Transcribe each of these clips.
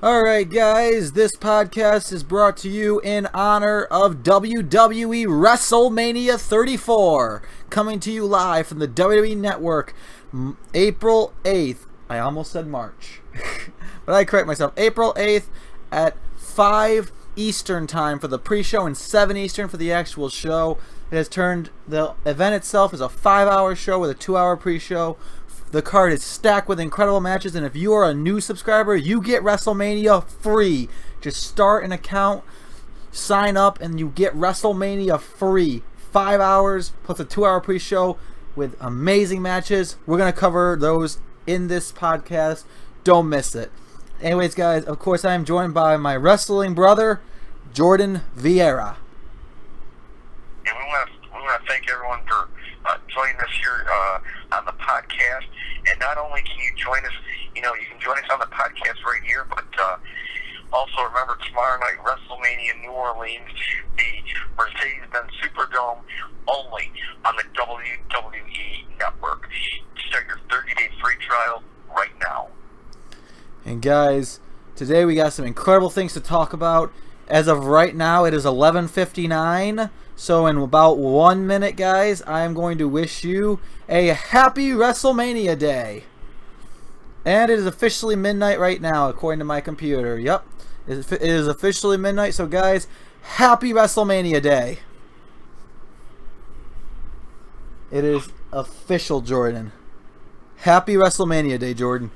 Alright guys, this podcast is brought to you in honor of WWE Wrestlemania 34, coming to you live from the WWE Network, April 8th. I almost said March, but I correct myself. April 8th at 5 Eastern time for the pre-show and 7 Eastern for the actual show. It has turned, the event itself is a 5-hour show with a 2-hour pre-show. The card is stacked with incredible matches, and if you are a new subscriber, you get Wrestlemania free. Just start an account, sign up, and you get Wrestlemania free. 5 hours plus a 2-hour pre-show with amazing matches. We're going to cover those in this podcast. Don't miss it. Anyways, guys, of course, I am joined by my wrestling brother, Jordan Vieira. And we want to thank everyone for joining us here on the podcast. And not only can you join us, you can join us on the podcast right here, but also remember tomorrow night, WrestleMania New Orleans, the Mercedes-Benz Superdome, only on the WWE Network. Start your 30-day free trial right now. And guys, today we got some incredible things to talk about. As of right now, it is 11:59. So in about 1 minute, guys, I am going to wish you a happy WrestleMania day. And it is officially midnight right now, according to my computer. Yep, it is officially midnight. So guys, happy WrestleMania day. It is official, Jordan. Happy WrestleMania day, Jordan.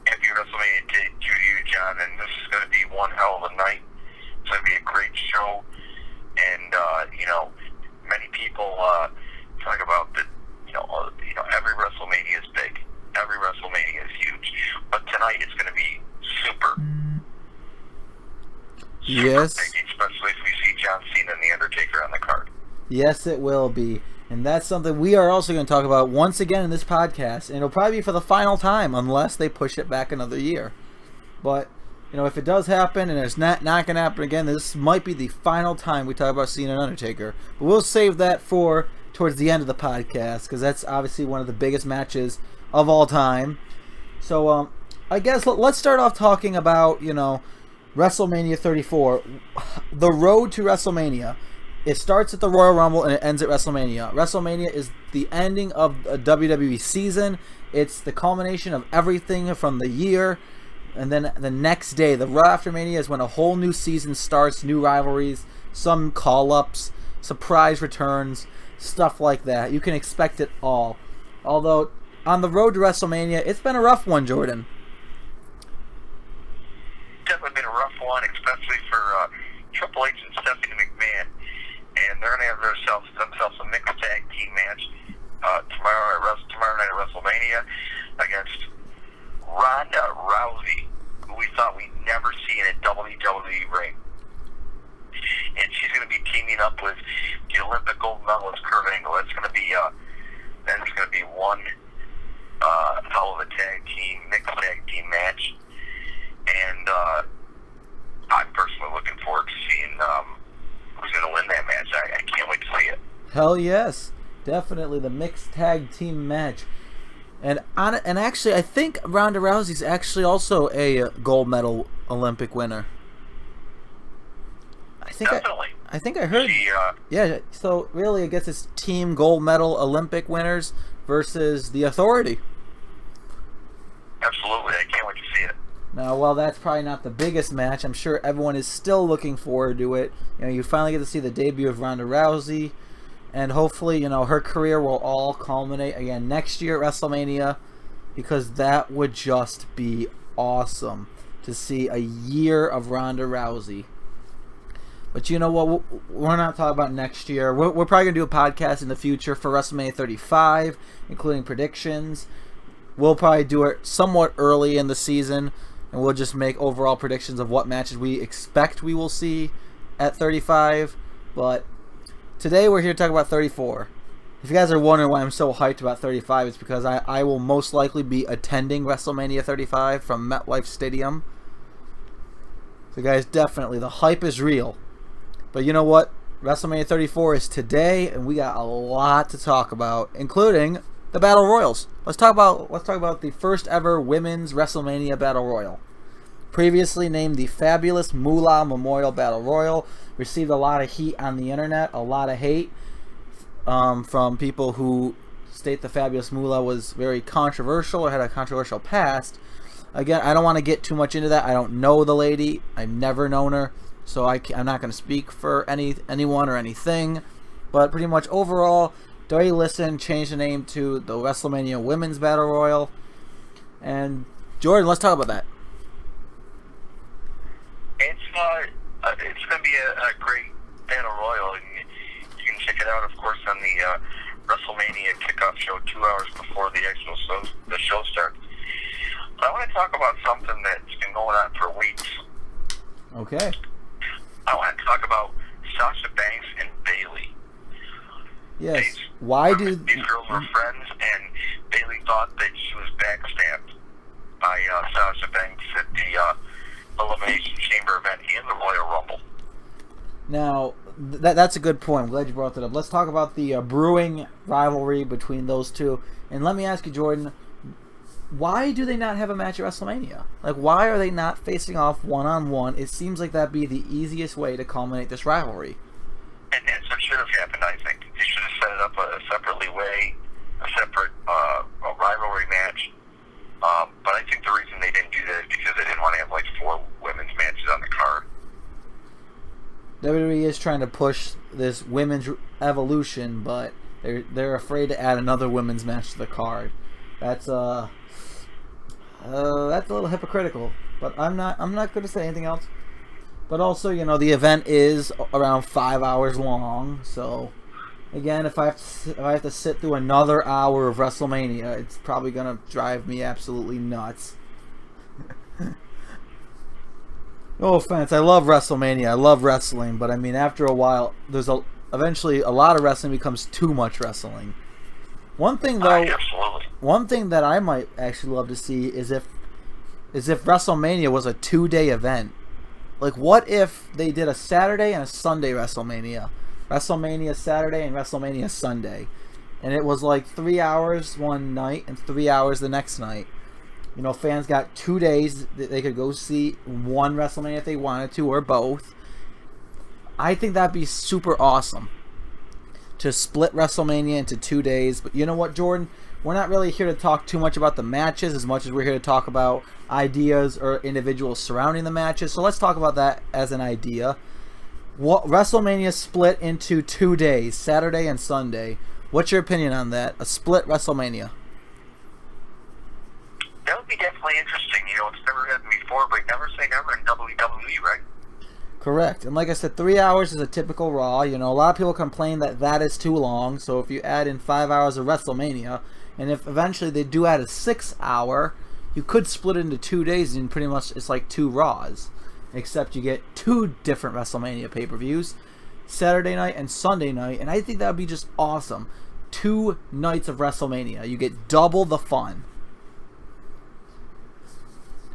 Happy WrestleMania day to you, John. And this is going to be one hell of a night. It's going to be a great show. And, many people talk about that, every WrestleMania is big. Every WrestleMania is huge. But tonight it's going to be super Yes. big, especially if we see John Cena and The Undertaker on the card. Yes, it will be. And that's something we are also going to talk about once again in this podcast. And it'll probably be for the final time unless they push it back another year. But if it does happen and it's not going to happen again, this might be the final time we talk about Cena and Undertaker. But we'll save that for towards the end of the podcast, because that's obviously one of the biggest matches of all time. So I guess let's start off talking about, WrestleMania 34. The road to WrestleMania. It starts at the Royal Rumble and it ends at WrestleMania. WrestleMania is the ending of a WWE season. It's the culmination of everything from the year. And then the next day, the Raw after Mania, is when a whole new season starts, new rivalries, some call-ups, surprise returns, stuff like that. You can expect it all. Although, on the road to WrestleMania, it's been a rough one, Jordan. Definitely been a rough one, especially for Triple H and Stephanie McMahon. And they're going to have themselves a mixed tag team match tomorrow night at WrestleMania against Ronda Rousey, who we thought we'd never see in a WWE ring. And she's going to be teaming up with the Olympic gold medalist Kurt Angle. That's going to be one hell of a mixed tag team match. And I'm personally looking forward to seeing who's going to win that match. I can't wait to see it. Hell yes, definitely the mixed tag team match. And actually, I think Ronda Rousey's actually also a gold medal Olympic winner. Definitely. I think I heard. Yeah. So really, I guess it's team gold medal Olympic winners versus the Authority. Absolutely, I can't wait to see it. Now, while that's probably not the biggest match, I'm sure everyone is still looking forward to it. You finally get to see the debut of Ronda Rousey. And hopefully, her career will all culminate again next year at WrestleMania, because that would just be awesome to see a year of Ronda Rousey. But you know what? We're not talking about next year. We're probably going to do a podcast in the future for WrestleMania 35, including predictions. We'll probably do it somewhat early in the season, and we'll just make overall predictions of what matches we expect we will see at 35. But today we're here to talk about 34. If you guys are wondering why I'm so hyped about 35, it's because I will most likely be attending WrestleMania 35 from MetLife Stadium. So guys, definitely, the hype is real. But you know what? WrestleMania 34 is today, and we got a lot to talk about, including the Battle Royals. Let's talk about the first ever women's WrestleMania Battle Royal. previously named the Fabulous Moolah Memorial Battle Royal. Received a lot of heat on the internet, a lot of hate from people who state the Fabulous Moolah was very controversial or had a controversial past. Again, I don't want to get too much into that. I don't know the lady. I've never known her, so I'm not going to speak for anyone or anything. But pretty much overall, Dirty Listen changed the name to the WrestleMania Women's Battle Royal. And Jordan, let's talk about that. It's going to be a great battle royal, and you can check it out, of course, on the WrestleMania kickoff show 2 hours before the actual show starts. But I want to talk about something that's been going on for weeks. Okay. I want to talk about Sasha Banks and Bayley. Yes. Why do these girls were friends, and Bayley thought that she was backstabbed by Sasha Banks at the Elimination Chamber event and the Royal Rumble. Now, that's a good point. I'm glad you brought that up. Let's talk about the brewing rivalry between those two. And let me ask you, Jordan, why do they not have a match at WrestleMania? Like, why are they not facing off one-on-one? It seems like that'd be the easiest way to culminate this rivalry. And that's what should have happened, I think. They should have set it up a separate rivalry match. But I think the reason they didn't do that is because they didn't want to have, like, 4 women's matches on the card. WWE is trying to push this women's evolution, but they're afraid to add another women's match to the card. That's a little hypocritical, but I'm not going to say anything else. But also, you know, the event is around 5 hours long, so again, if I have to sit through another hour of WrestleMania, it's probably gonna drive me absolutely nuts. No offense, I love WrestleMania, I love wrestling, but I mean, after a while, eventually a lot of wrestling becomes too much wrestling. One thing though, one thing that I might actually love to see is if WrestleMania was a 2-day event. Like, what if they did a Saturday and a Sunday WrestleMania? WrestleMania Saturday and WrestleMania Sunday. And it was like 3 hours one night and 3 hours the next night. You know, fans got 2 days that they could go see one WrestleMania if they wanted to, or both. I think that'd be super awesome to split WrestleMania into 2 days. But you know what, Jordan? We're not really here to talk too much about the matches as much as we're here to talk about ideas or individuals surrounding the matches. So let's talk about that as an idea. What WrestleMania split into 2 days, Saturday and Sunday. What's your opinion on that? A split WrestleMania? That would be definitely interesting. You know, it's never happened before, but never say never in WWE, right? Correct. And like I said, 3 hours is a typical Raw. You know, a lot of people complain that is too long. So if you add in 5 hours of WrestleMania, and if eventually they do add a 6 hour, you could split it into 2 days, and pretty much it's like 2 Raws. Except you get 2 different WrestleMania pay-per-views, Saturday night and Sunday night, and I think that would be just awesome. 2 nights of WrestleMania. You get double the fun.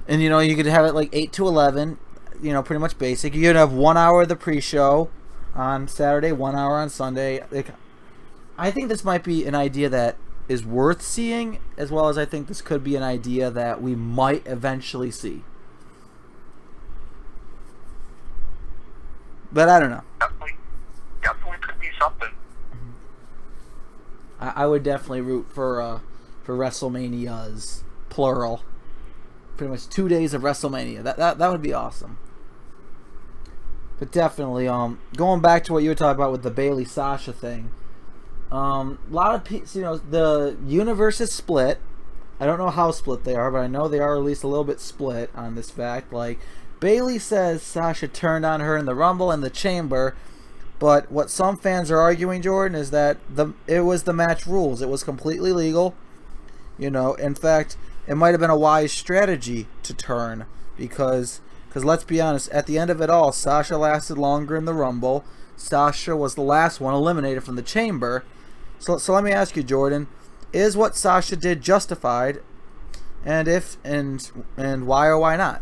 And, you know, you could have it like 8 to 11, you know, pretty much basic. You could have 1 hour of the pre-show on Saturday, 1 hour on Sunday. I think this might be an idea that is worth seeing, as well as I think this could be an idea that we might eventually see. But I don't know. Definitely could be something. I would definitely root for WrestleManias, plural. Pretty much 2 days of WrestleMania. That would be awesome. But definitely, going back to what you were talking about with the Bayley Sasha thing. A lot of people, you know, the universe is split. I don't know how split they are, but I know they are at least a little bit split on this fact. Like, Bayley says Sasha turned on her in the Rumble and the Chamber, but what some fans are arguing, Jordan, is that it was the match rules. It was completely legal. You know, in fact, it might have been a wise strategy to turn because let's be honest, at the end of it all, Sasha lasted longer in the Rumble. Sasha was the last one eliminated from the Chamber. So let me ask you, Jordan, is what Sasha did justified, and why or why not?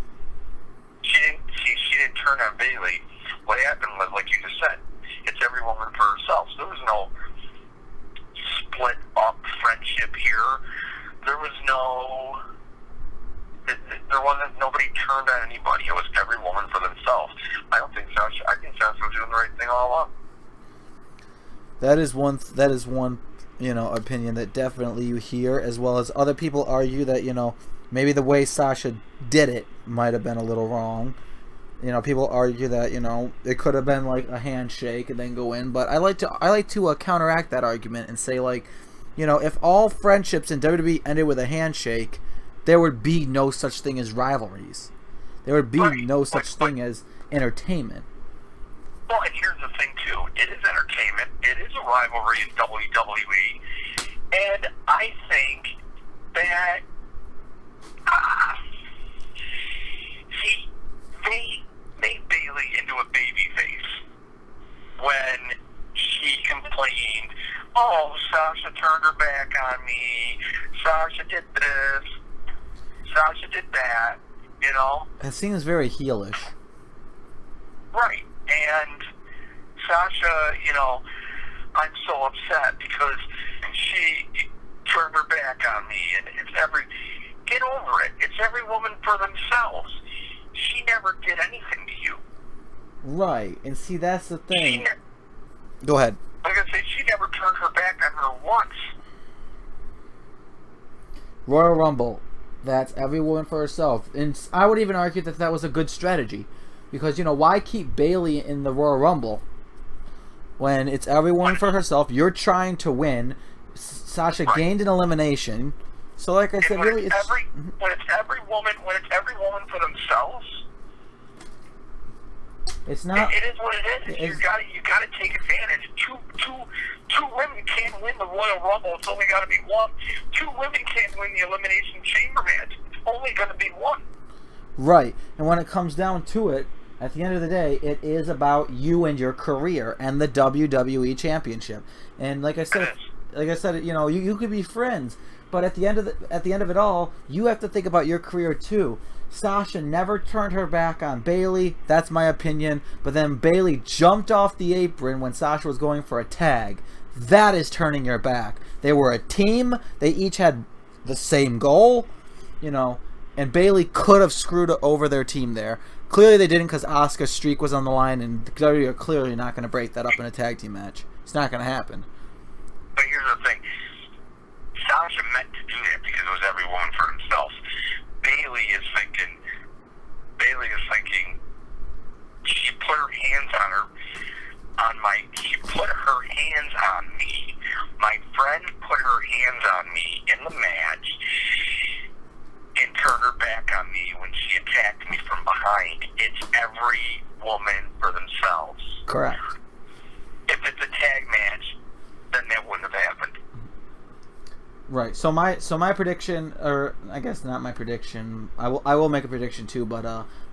She didn't turn on Bayley. What happened was, like you just said, it's every woman for herself. So there was no split up friendship here. There was no there wasn't, nobody turned on anybody. It was every woman for themselves. I don't think Sasha, I think Sasha was doing the right thing all along. That is one opinion that definitely you hear, as well as other people argue that, maybe the way Sasha did it might have been a little wrong. People argue that, it could have been like a handshake and then go in, but I like to counteract that argument and say, like, if all friendships in WWE ended with a handshake, there would be no such thing as rivalries. There would be no such thing as entertainment. Well, and here's the thing, too. It is entertainment. It is a rivalry in WWE. And I think that, they made Bayley into a babyface when she complained, oh, Sasha turned her back on me, Sasha did this, Sasha did that, That seems very heelish. Right. And Sasha, I'm so upset because she turned her back on me, and get over it. It's every woman for themselves. She never did anything to you. Right. And see, that's the thing. Go ahead. Like I say, she never turned her back on her once. Royal Rumble, that's every woman for herself. And I would even argue that that was a good strategy. Because, why keep Bayley in the Royal Rumble when it's every woman for herself? You're trying to win. Sasha gained an elimination. So, like I said, really, when it's every woman for themselves, it's not. It is what it is. You got to take advantage. Two women can't win the Royal Rumble. It's only got to be one. Two women can't win the Elimination Chamber match. It's only going to be one. Right, and when it comes down to it, at the end of the day, it is about you and your career and the WWE Championship. And like I said, you could be friends, but at the end of it all, you have to think about your career too. Sasha never turned her back on Bayley. That's my opinion. But then Bayley jumped off the apron when Sasha was going for a tag. That is turning your back. They were a team. They each had the same goal, and Bayley could have screwed over their team there. Clearly they didn't, because Asuka's streak was on the line, and WWE are clearly not going to break that up in a tag team match. It's not going to happen. But here's the thing. Sasha meant to do that because it was every woman for himself. Bayley is thinking, she put her hands on me. My friend put her hands on me in the match and turned her back on me when she attacked me from behind. It's every woman for themselves. Correct. If it's a tag match, then that wouldn't have happened. Right. So my prediction, or I guess not my prediction. I will make a prediction too, but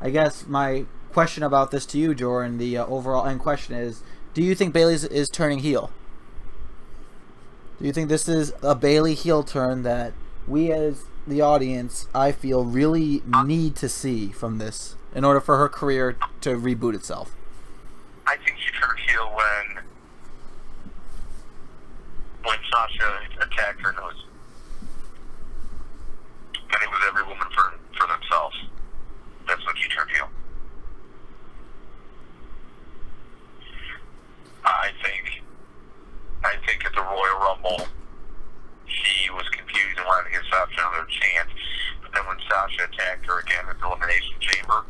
I guess my question about this to you, Jordan, the overall end question is: do you think Bayley is turning heel? Do you think this is a Bayley heel turn that we as the audience, I feel, really need to see from this in order for her career to reboot itself? I think she turned heel when Sasha attacked her nose. And it was every woman for themselves. That's when she turned heel. I think at the Royal Rumble, she was confused and wanted to give Sasha another chance. But then when Sasha attacked her again at the Elimination Chamber,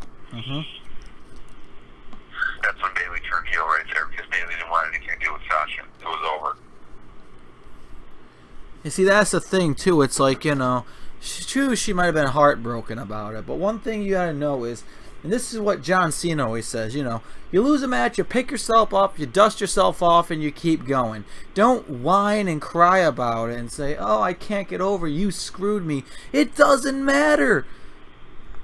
that's when Bayley turned heel right there, because Bayley didn't want anything to do with Sasha. It was over. You see, that's the thing too. It's like, true, she might have been heartbroken about it, but one thing you gotta know is, and this is what John Cena always says, you lose a match, you pick yourself up, you dust yourself off, and you keep going. Don't whine and cry about it and say, oh, I can't get over, you screwed me. It doesn't matter.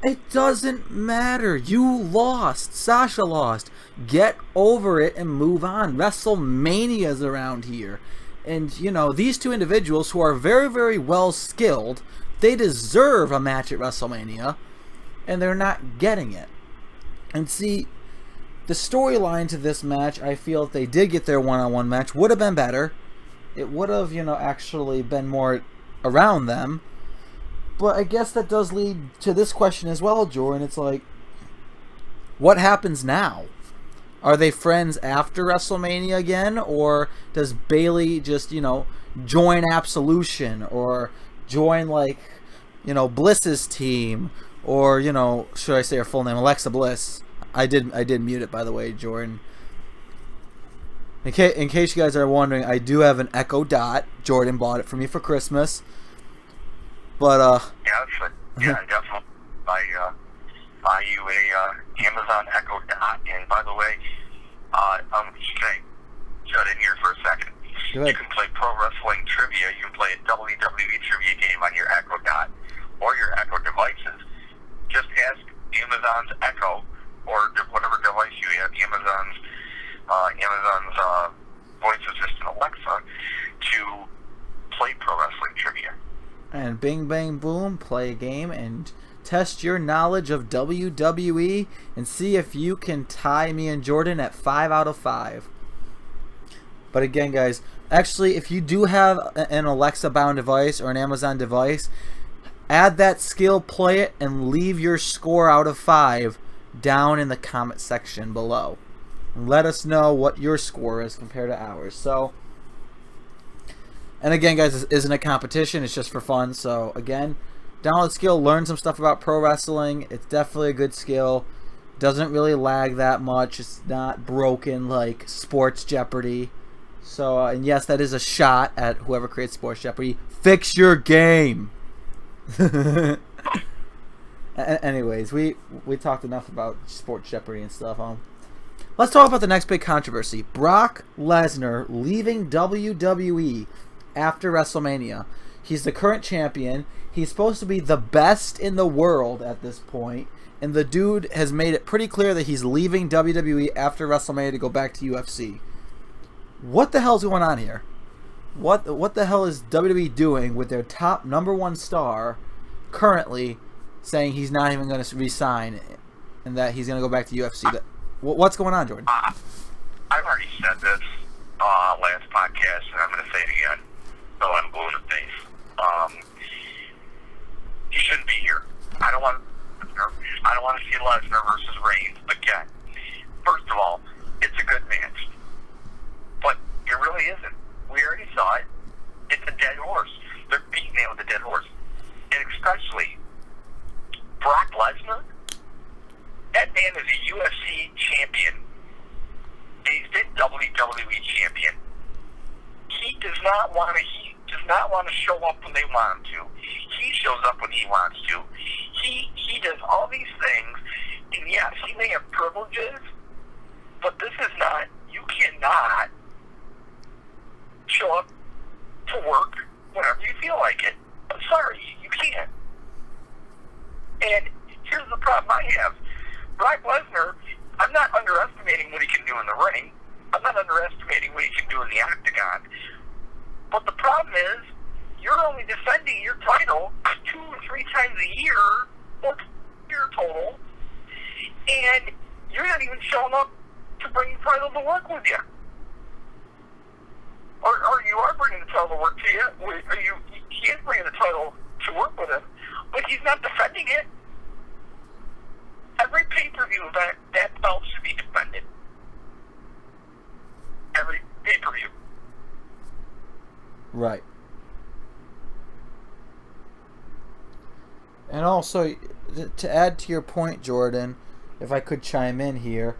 It doesn't matter. You lost. Sasha lost. Get over it and move on. WrestleMania's around here. And, these two individuals who are very, very well skilled, they deserve a match at WrestleMania, and they're not getting it. And see, the storyline to this match, I feel if they did get their one-on-one match, would have been better. It would have, actually been more around them. But I guess that does lead to this question as well, Jordan. It's like, what happens now? Are they friends after WrestleMania again? Or does Bayley just, join Absolution? Or join, Bliss's team? Or, should I say her full name? Alexa Bliss. I did mute it, by the way, Jordan. In case you guys are wondering, I do have an Echo Dot. Jordan bought it for me for Christmas. But, yeah, definitely. Buy you a Amazon Echo Dot. And by the way, can I shut in here for a second? Go ahead. You can play pro wrestling trivia. You can play a WWE trivia game on your Echo Dot or your Echo devices. Just ask Amazon's Echo or whatever device you have, Amazon's voice assistant Alexa, to play pro wrestling trivia. And bing, bang, boom, play a game and test your knowledge of WWE and see if you can tie me and Jordan at 5 out of 5. But again, guys, actually, if you do have an Alexa-bound device or an Amazon device, add that skill, play it, and leave your score out of 5 down in the comment section below. And let us know what your score is compared to ours. So, and again, guys, this isn't a competition. It's just for fun. So, again, download the skill, learn some stuff about pro wrestling. It's definitely a good skill. Doesn't really lag that much. It's not broken like Sports Jeopardy. So, and yes, that is a shot at whoever creates Sports Jeopardy. Fix your game. Anyways, we talked enough about Sports Jeopardy and stuff. Let's talk about the next big controversy. Brock Lesnar leaving WWE after WrestleMania. He's the current champion. He's supposed to be the best in the world at this point. And the dude has made it pretty clear that he's leaving WWE after WrestleMania to go back to UFC. What the hell's going on here? What the hell is WWE doing with their top #1 star currently saying he's not even going to resign and that he's going to go back to UFC? What's going on, Jordan? I've already said this last podcast, and I'm going to say it again, though I'm blue in the face. He shouldn't be here. I don't want to see Lesnar versus Reigns again. First of all, it's a good match, but it really isn't. We already saw it. It's a dead horse. They're beating it with a dead horse, and especially Brock Lesnar. That man is a UFC champion. He's been WWE champion. He does not want to show up when they want him to. He shows up when he wants to. He does all these things, and yes, he may have privileges, but this is not. You cannot show up to work whenever you feel like it. I'm sorry, you can't. And here's the problem I have. Brock Lesnar, I'm not underestimating what he can do in the ring. I'm not underestimating what he can do in the octagon. But the problem is, you're only defending your title 2 or 3 times a year, or a year total, and you're not even showing up to bring the title to work with you. Or you are bringing the title to work to you. He is bringing the title to work with him, but he's not defending it. Every pay-per-view event, that belt should be defended. Every pay-per-view. Right. And also, to add to your point, Jordan, if I could chime in here,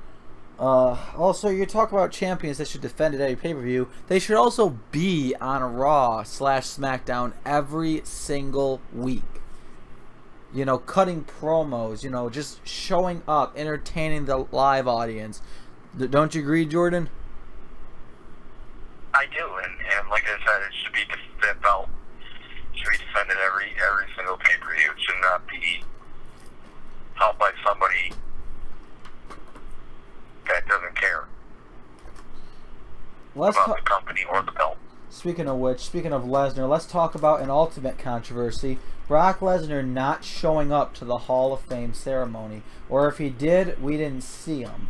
also, you talk about champions that should defend at every pay-per-view. They should also be on Raw/SmackDown every single week. Cutting promos, just showing up, entertaining the live audience. Don't you agree, Jordan? I do, and like I said, it should be that belt should be defended every single pay-per-view. It should not be held by somebody that doesn't care about the company or the belt. Speaking of Lesnar, let's talk about an ultimate controversy. Brock Lesnar not showing up to the Hall of Fame ceremony. Or if he did, we didn't see him.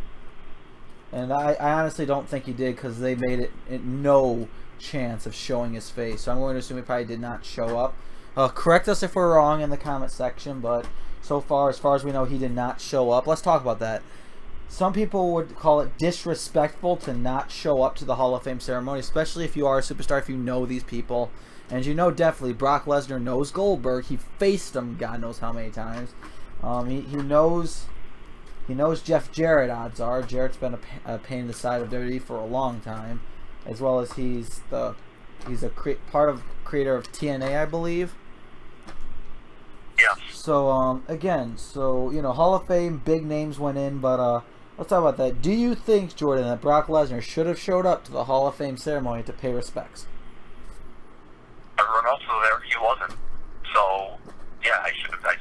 And I honestly don't think he did, because they made it no chance of showing his face. So I'm going to assume he probably did not show up. Correct us if we're wrong in the comment section, but so far, as far as we know, he did not show up. Let's talk about that. Some people would call it disrespectful to not show up to the Hall of Fame ceremony, especially if you are a superstar, if you know these people. And as you know, definitely, Brock Lesnar knows Goldberg. He faced him God knows how many times. He knows Jeff Jarrett, odds are. Jarrett's been a pain in the side of WWE for a long time, as well as he's a creator of TNA, I believe. Yeah. So, again, Hall of Fame, big names went in, but let's talk about that. Do you think, Jordan, that Brock Lesnar should have showed up to the Hall of Fame ceremony to pay respects? Everyone else was there. He wasn't. So, yeah, I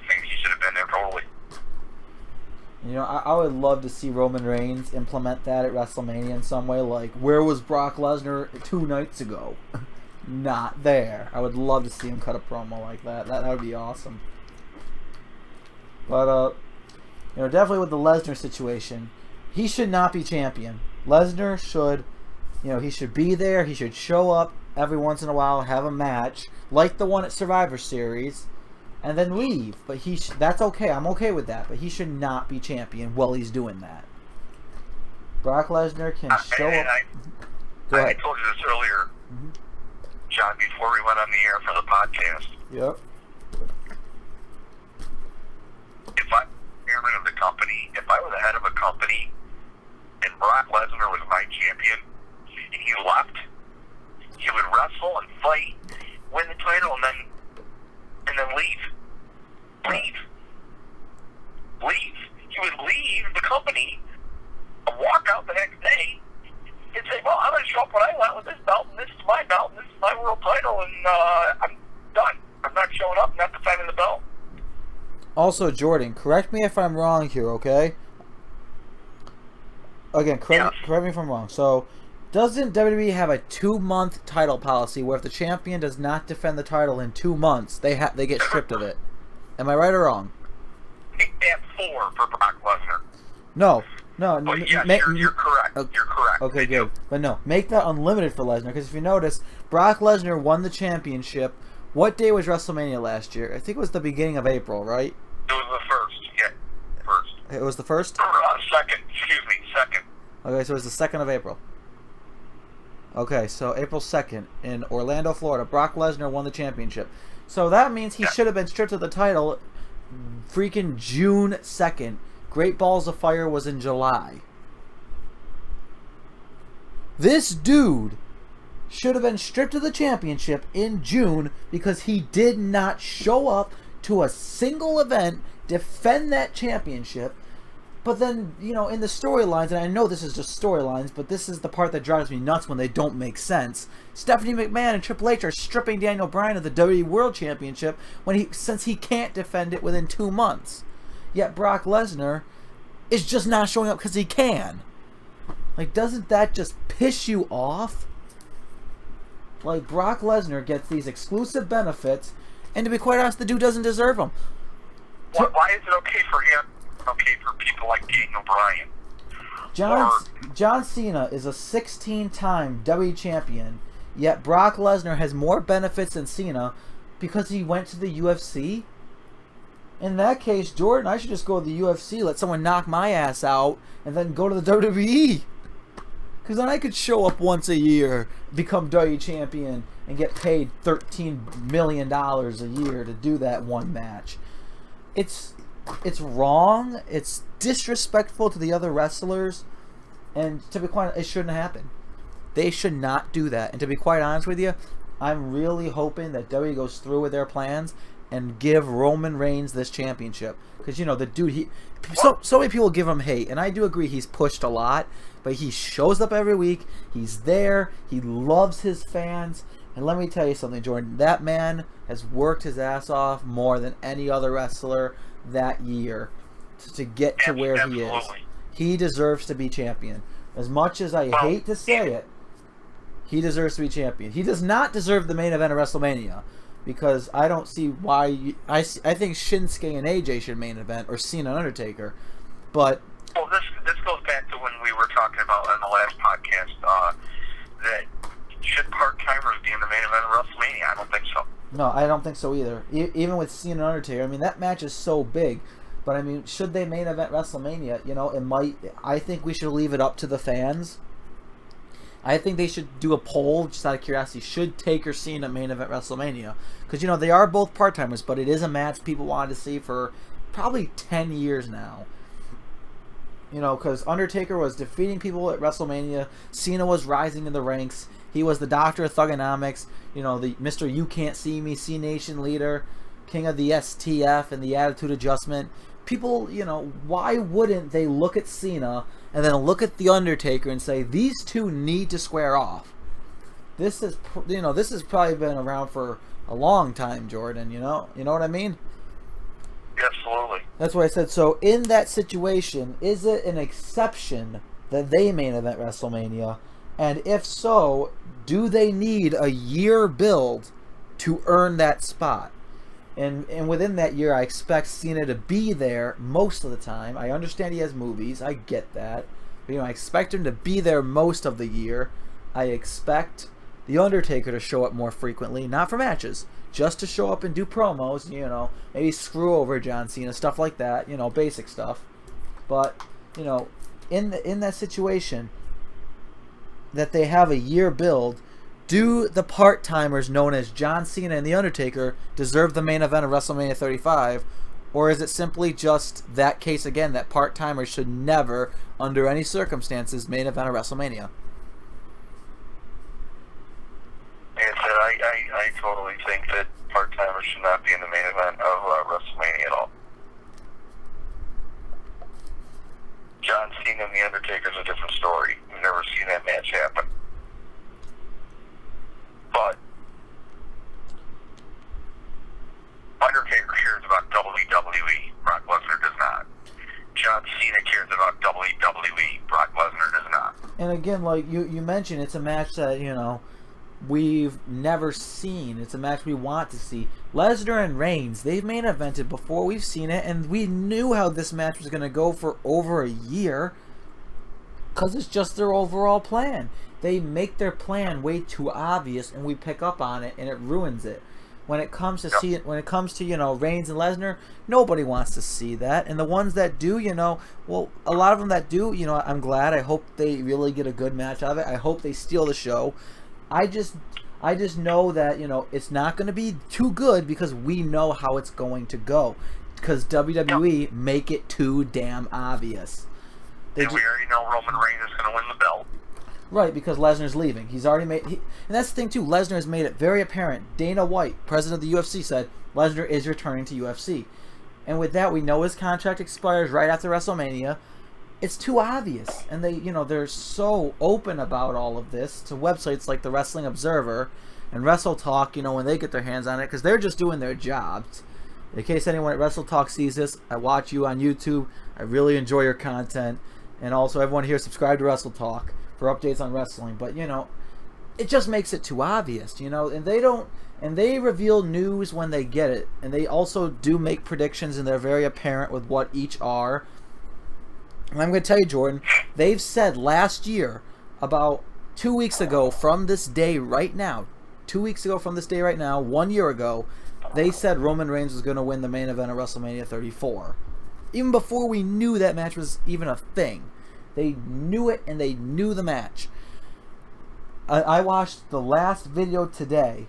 think he should have been there totally. I would love to see Roman Reigns implement that at WrestleMania in some way. Like, where was Brock Lesnar 2 nights ago? Not there. I would love to see him cut a promo like that. That would be awesome. But, definitely with the Lesnar situation, he should not be champion. Lesnar should, he should be there. He should show up every once in a while, have a match, like the one at Survivor Series, and then leave. But that's okay. I'm okay with that. But he should not be champion while he's doing that. Brock Lesnar can show up. I told you this earlier, John, before we went on the air for the podcast. Yep. If I'm chairman of the company, if I were the head of a company, and Brock Lesnar was my champion, and he left, he would wrestle and fight, win the title, and then leave. Leave. He would leave the company, walk out the next day, and say, well, I'm going to show up when I want with this belt, and this is my belt, and this is my world title, and I'm done. I'm not showing up, not defending the belt. Also, Jordan, correct me if I'm wrong here, okay? Again, correct me if I'm wrong. So, doesn't WWE have a 2-month title policy where if the champion does not defend the title in 2 months, they get stripped of it? Am I right or wrong? Make that 4 for Brock Lesnar. No. But yes, you're correct. You're correct. Okay, good. But no, make that unlimited for Lesnar, because if you notice, Brock Lesnar won the championship. What day was WrestleMania last year? I think it was the beginning of April, right? It was the first. Yeah, first. It was the first? Second. Excuse me, second. Okay, so it was the 2nd of April. Okay, so April 2nd in Orlando, Florida, Brock Lesnar won the championship. So that means he should have been stripped of the title freaking June 2nd. Great Balls of Fire was in July. This dude should have been stripped of the championship in June because he did not show up to a single event, defend that championship. But then, in the storylines, and I know this is just storylines, but this is the part that drives me nuts when they don't make sense. Stephanie McMahon and Triple H are stripping Daniel Bryan of the WWE World Championship since he can't defend it within 2 months. Yet Brock Lesnar is just not showing up because he can. Like, doesn't that just piss you off? Like, Brock Lesnar gets these exclusive benefits, and to be quite honest, the dude doesn't deserve them. Why is it okay for him? Okay for people like Daniel Bryan. John Cena is a 16-time WWE champion, yet Brock Lesnar has more benefits than Cena because he went to the UFC. In that case, Jordan, I should just go to the UFC, let someone knock my ass out, and then go to the WWE. Because then I could show up once a year, become WWE champion, and get paid $13 million a year to do that one match. It's wrong. It's disrespectful to the other wrestlers. And to be quite honest, it shouldn't happen. They should not do that. And to be quite honest with you, I'm really hoping that WWE goes through with their plans and give Roman Reigns this championship. Because, the dude, so many people give him hate. And I do agree he's pushed a lot. But he shows up every week. He's there. He loves his fans. And let me tell you something, Jordan. That man has worked his ass off more than any other wrestler that year to get to where he is. He deserves to be champion. As much as I hate to say it, he deserves to be champion. He does not deserve the main event of WrestleMania. Because I don't see why... I think Shinsuke and AJ should main event, or Cena and Undertaker. But... Well, this goes back to when we were talking about in the last podcast that should part-timers be in the main event of WrestleMania? I don't think so. No, I don't think so either. Even with Cena and Undertaker, I mean, that match is so big. But, I mean, should they main event WrestleMania? You know, it might... I think we should leave it up to the fans. I think they should do a poll, just out of curiosity. Should Taker Cena main event WrestleMania? Because, you know, they are both part-timers, but it is a match people wanted to see for probably 10 years now. You know, because Undertaker was defeating people at WrestleMania. Cena was rising in the ranks. He was the Doctor of Thugonomics. You know, the Mr. You Can't See Me, C-Nation leader. King of the STF and the Attitude Adjustment. People, you know, why wouldn't they look at Cena and then look at The Undertaker and say, these two need to square off? This is, you know, this has probably been around for a long time, Jordan, you know what I mean? Absolutely. That's what I said. So, in that situation, is it an exception that they main event WrestleMania? And if so, do they need a year build to earn that spot? And within that year, I expect Cena to be there most of the time. I understand he has movies. I get that. But, you know, I expect him to be there most of the year. I expect The Undertaker to show up more frequently. Not for matches. Just to show up and do promos. You know, maybe screw over John Cena. Stuff like that. You know, basic stuff. But, you know, in that situation that they have a year build... Do the part-timers known as John Cena and The Undertaker deserve the main event of WrestleMania 35? Or is it simply just that case again, that part-timers should never, under any circumstances, main event of WrestleMania? Like I said, I totally think that part-timers should not be in the main event of WrestleMania at all. John Cena and The Undertaker is a different story. We've never seen that match happen. But Undertaker cares about WWE. Brock Lesnar does not. John Cena cares about WWE. Brock Lesnar does not. And again, like you mentioned, it's a match that, you know, we've never seen. It's a match we want to see. Lesnar and Reigns, they've main evented before. We've seen it, and we knew how this match was going to go for over a year because it's just their overall plan. They make their plan way too obvious, and we pick up on it, and it ruins it. When it comes to you know, Reigns and Lesnar, nobody wants to see that. And the ones that do, you know, well, a lot of them that do, you know, I'm glad. I hope they really get a good match out of it. I hope they steal the show. I just know that, you know, it's not going to be too good because we know how it's going to go. Because WWE make it too damn obvious. And we already know Roman Reigns is going to win the belt. Right, because Lesnar's leaving. He's already made... and that's the thing, too. Lesnar has made it very apparent. Dana White, president of the UFC, said Lesnar is returning to UFC. And with that, we know his contract expires right after WrestleMania. It's too obvious. And they, you know, they're so open about all of this to websites like the Wrestling Observer and Wrestle Talk, you know, when they get their hands on it, because they're just doing their jobs. In case anyone at Wrestle Talk sees this, I watch you on YouTube. I really enjoy your content. And also, everyone here, subscribe to Wrestle Talk for updates on wrestling. But, you know, it just makes it too obvious, you know, and they reveal news when they get it, and they also do make predictions, and they're very apparent with what each are. And I'm going to tell you, Jordan, they've said last year, about 2 weeks ago from this day right now, 1 year ago, they said Roman Reigns was going to win the main event of WrestleMania 34. Even before we knew that match was even a thing. They knew it, and they knew the match. I watched the last video today,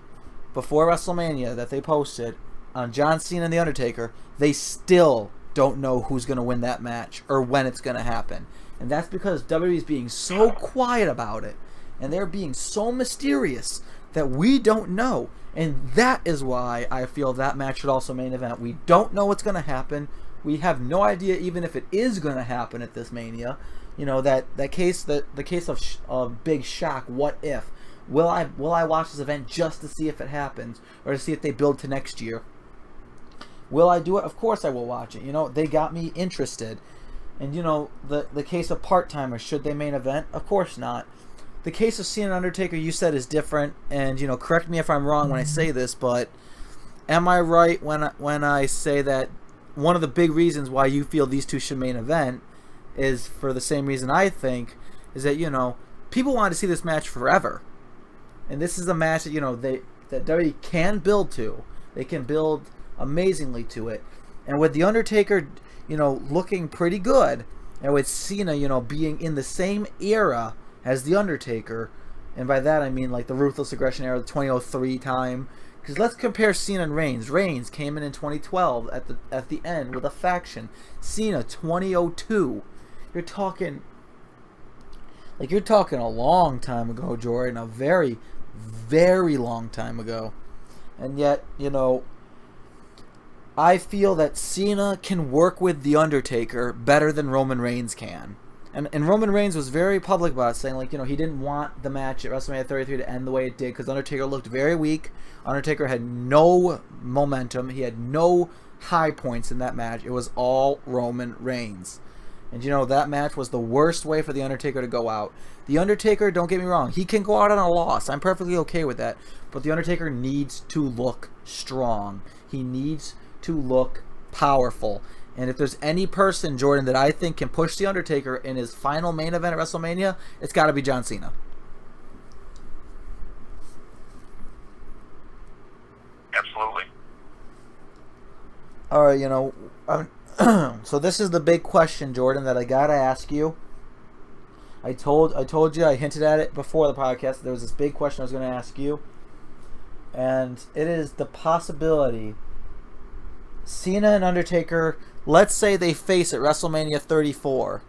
before WrestleMania, that they posted on John Cena and The Undertaker. They still don't know who's going to win that match or when it's going to happen. And that's because WWE is being so quiet about it, and they're being so mysterious that we don't know. And that is why I feel that match should also main event. We don't know what's going to happen. We have no idea even if it is going to happen at this Mania. You know, the case of big shock, what if? Will I watch this event just to see if it happens, or to see if they build to next year? Will I do it? Of course I will watch it. You know, they got me interested. And, you know, the case of part-timers, should they main event? Of course not. The case of Cena and Undertaker, you said, is different. And, you know, correct me if I'm wrong when I say this, but am I right when I say that one of the big reasons why you feel these two should main event is for the same reason I think, is that, you know, people wanted to see this match forever. And this is a match that, you know, they that WWE can build to. They can build amazingly to it. And with The Undertaker, looking pretty good, and with Cena, being in the same era as The Undertaker, and by that I mean like the Ruthless Aggression era, the 2003 time. Because let's compare Cena and Reigns. Reigns came in 2012 at the end with a faction. Cena 2002. You're talking a long time ago, Jordan. A very, very long time ago. And yet, I feel that Cena can work with The Undertaker better than Roman Reigns can. And Roman Reigns was very public about it, saying, he didn't want the match at WrestleMania 33 to end the way it did because Undertaker looked very weak. Undertaker had no momentum. He had no high points in that match. It was all Roman Reigns. And, that match was the worst way for The Undertaker to go out. The Undertaker, don't get me wrong, he can go out on a loss. I'm perfectly okay with that. But The Undertaker needs to look strong. He needs to look powerful. And if there's any person, Jordan, that I think can push The Undertaker in his final main event at WrestleMania, it's got to be John Cena. Absolutely. All right, so this is the big question, Jordan, that I got to ask you. I told you, I hinted at it before the podcast. There was this big question I was going to ask you. And it is the possibility Cena and Undertaker, let's say they face at WrestleMania 34.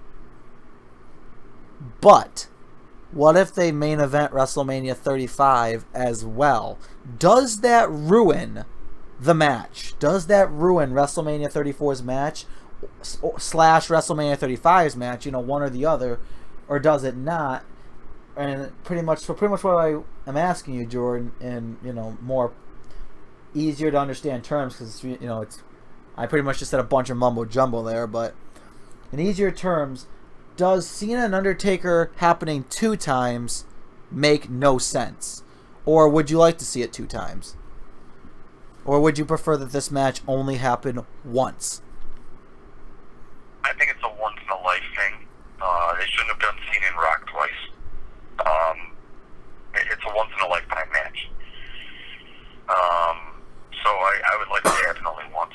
But what if they main event WrestleMania 35 as well? Does that ruin the match? Does that ruin WrestleMania 34's match / WrestleMania 35's match, one or the other, or does it not? And pretty much what I am asking you, Jordan, in more easier to understand terms, because I pretty much just said a bunch of mumbo jumbo there, but in easier terms, does Cena and Undertaker happening 2 times make no sense? Or would you like to see it 2 times? Or would you prefer that this match only happen once? I think it's a once in a life thing. They shouldn't have done Cena and Rock twice. It's a once in a lifetime match. So I would like to see it happen only once.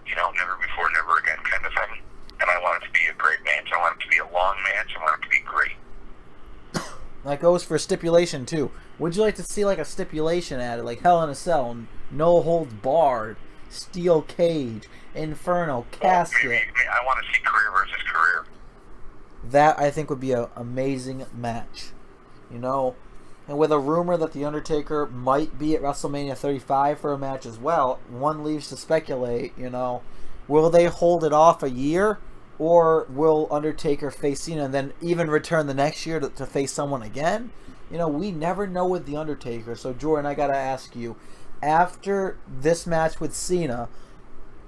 Never before, never again kind of thing. And I want it to be a great match. I want it to be a long match. I want it to be great. That goes for stipulation too. Would you like to see like a stipulation added, like Hell in a Cell, no holds barred, steel cage, Inferno, casket? I want to see career versus career. That I think would be an amazing match. And with a rumor that The Undertaker might be at WrestleMania 35 for a match as well, one leaves to speculate, will they hold it off a year? Or will Undertaker face Cena and then even return the next year to face someone again? We never know with The Undertaker. So, Jordan, I got to ask you, after this match with Cena,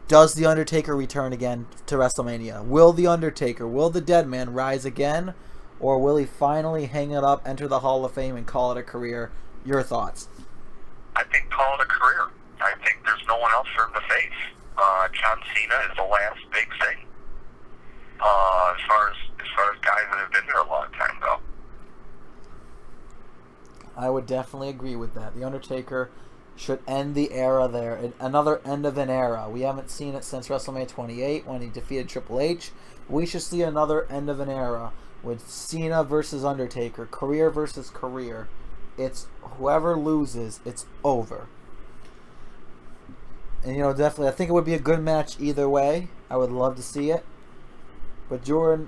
does The Undertaker return again to WrestleMania? Will The Undertaker, will the dead man rise again? Or will he finally hang it up, enter the Hall of Fame, and call it a career? Your thoughts? I think call it a career. I think there's no one else for him to face. John Cena is the last big thing. As far as guys that have been there a long time ago. I would definitely agree with that. The Undertaker should end the era there. Another end of an era. We haven't seen it since WrestleMania 28 when he defeated Triple H. We should see another end of an era with Cena versus Undertaker, career versus career. It's whoever loses, it's over. And definitely, I think it would be a good match either way. I would love to see it. But Jordan,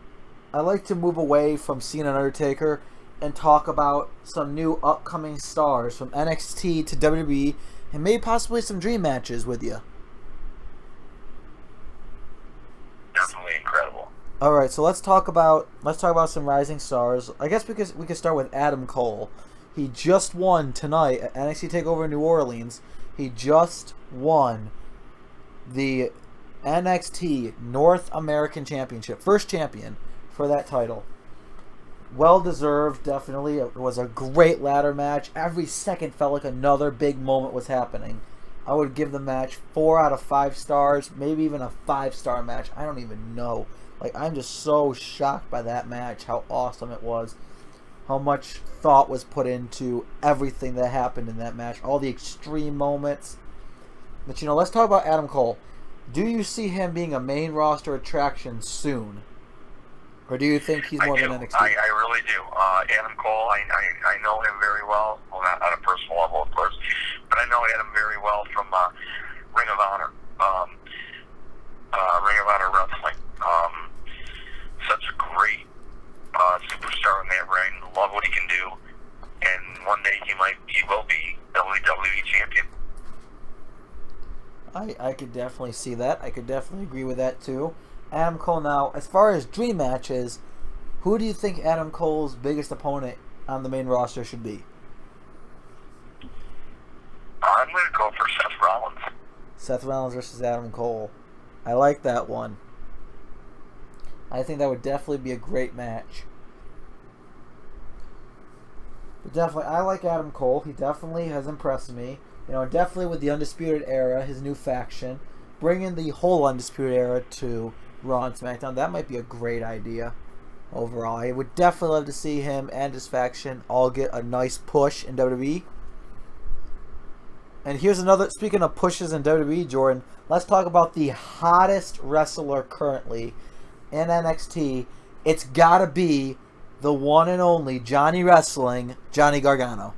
I'd like to move away from Cena and Undertaker and talk about some new upcoming stars from NXT to WWE, and maybe possibly some dream matches with you. Definitely incredible. All right, so let's talk about some rising stars. I guess we could start with Adam Cole. He just won tonight at NXT TakeOver New Orleans. He just won the NXT North American Championship, first champion for that title. Well deserved, definitely. It was a great ladder match. Every second felt like another big moment was happening. I would give the match 4 out of 5 stars, maybe even a 5-star match. I don't even know. I'm just so shocked by that match, how awesome it was. how much thought was put into everything that happened in that match, all the extreme moments. But, let's talk about Adam Cole. Do you see him being a main roster attraction soon? Or do you think he's more of an NXT? I really do. Adam Cole, I know him very well. Well, not on a personal level, of course. But I know Adam very well from Ring of Honor. Ring of Honor Wrestling. Such a great superstar in that ring. Love what he can do. And one day he will be WWE champion. I could definitely see that. I could definitely agree with that too. Adam Cole now, as far as dream matches, who do you think Adam Cole's biggest opponent on the main roster should be? I'm going to go for Seth Rollins. Seth Rollins versus Adam Cole. I like that one. I think that would definitely be a great match. But definitely, I like Adam Cole. He definitely has impressed me. Definitely with the Undisputed Era, his new faction, bringing the whole Undisputed Era to Raw and SmackDown, that might be a great idea overall. I would definitely love to see him and his faction all get a nice push in WWE. And here's another, speaking of pushes in WWE, Jordan, let's talk about the hottest wrestler currently in NXT. It's gotta be the one and only Johnny Wrestling, Johnny Gargano.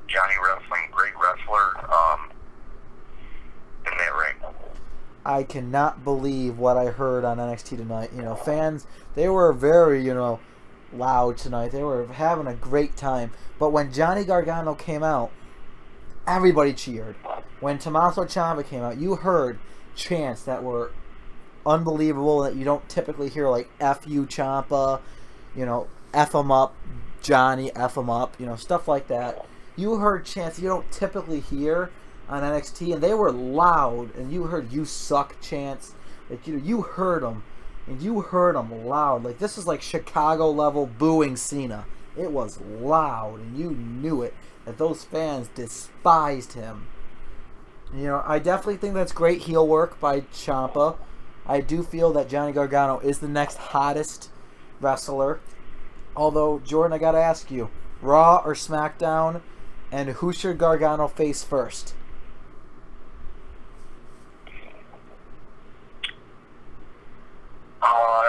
Johnny Wrestling, great wrestler in that ring. I cannot believe what I heard on NXT tonight. Fans, they were very, loud tonight. They were having a great time. But when Johnny Gargano came out, everybody cheered. When Tommaso Ciampa came out, you heard chants that were unbelievable that you don't typically hear, like F you Ciampa, F him up, Johnny, F him up, stuff like that. You heard chants you don't typically hear on NXT, and they were loud, and you heard "you suck" chants. Like, you heard them, and you heard them loud. Like, this is like Chicago level booing Cena. It was loud, and you knew it, that those fans despised him. I definitely think that's great heel work by Ciampa. I do feel that Johnny Gargano is the next hottest wrestler. Although, Jordan, I gotta ask you, Raw or SmackDown, and who should Gargano face first?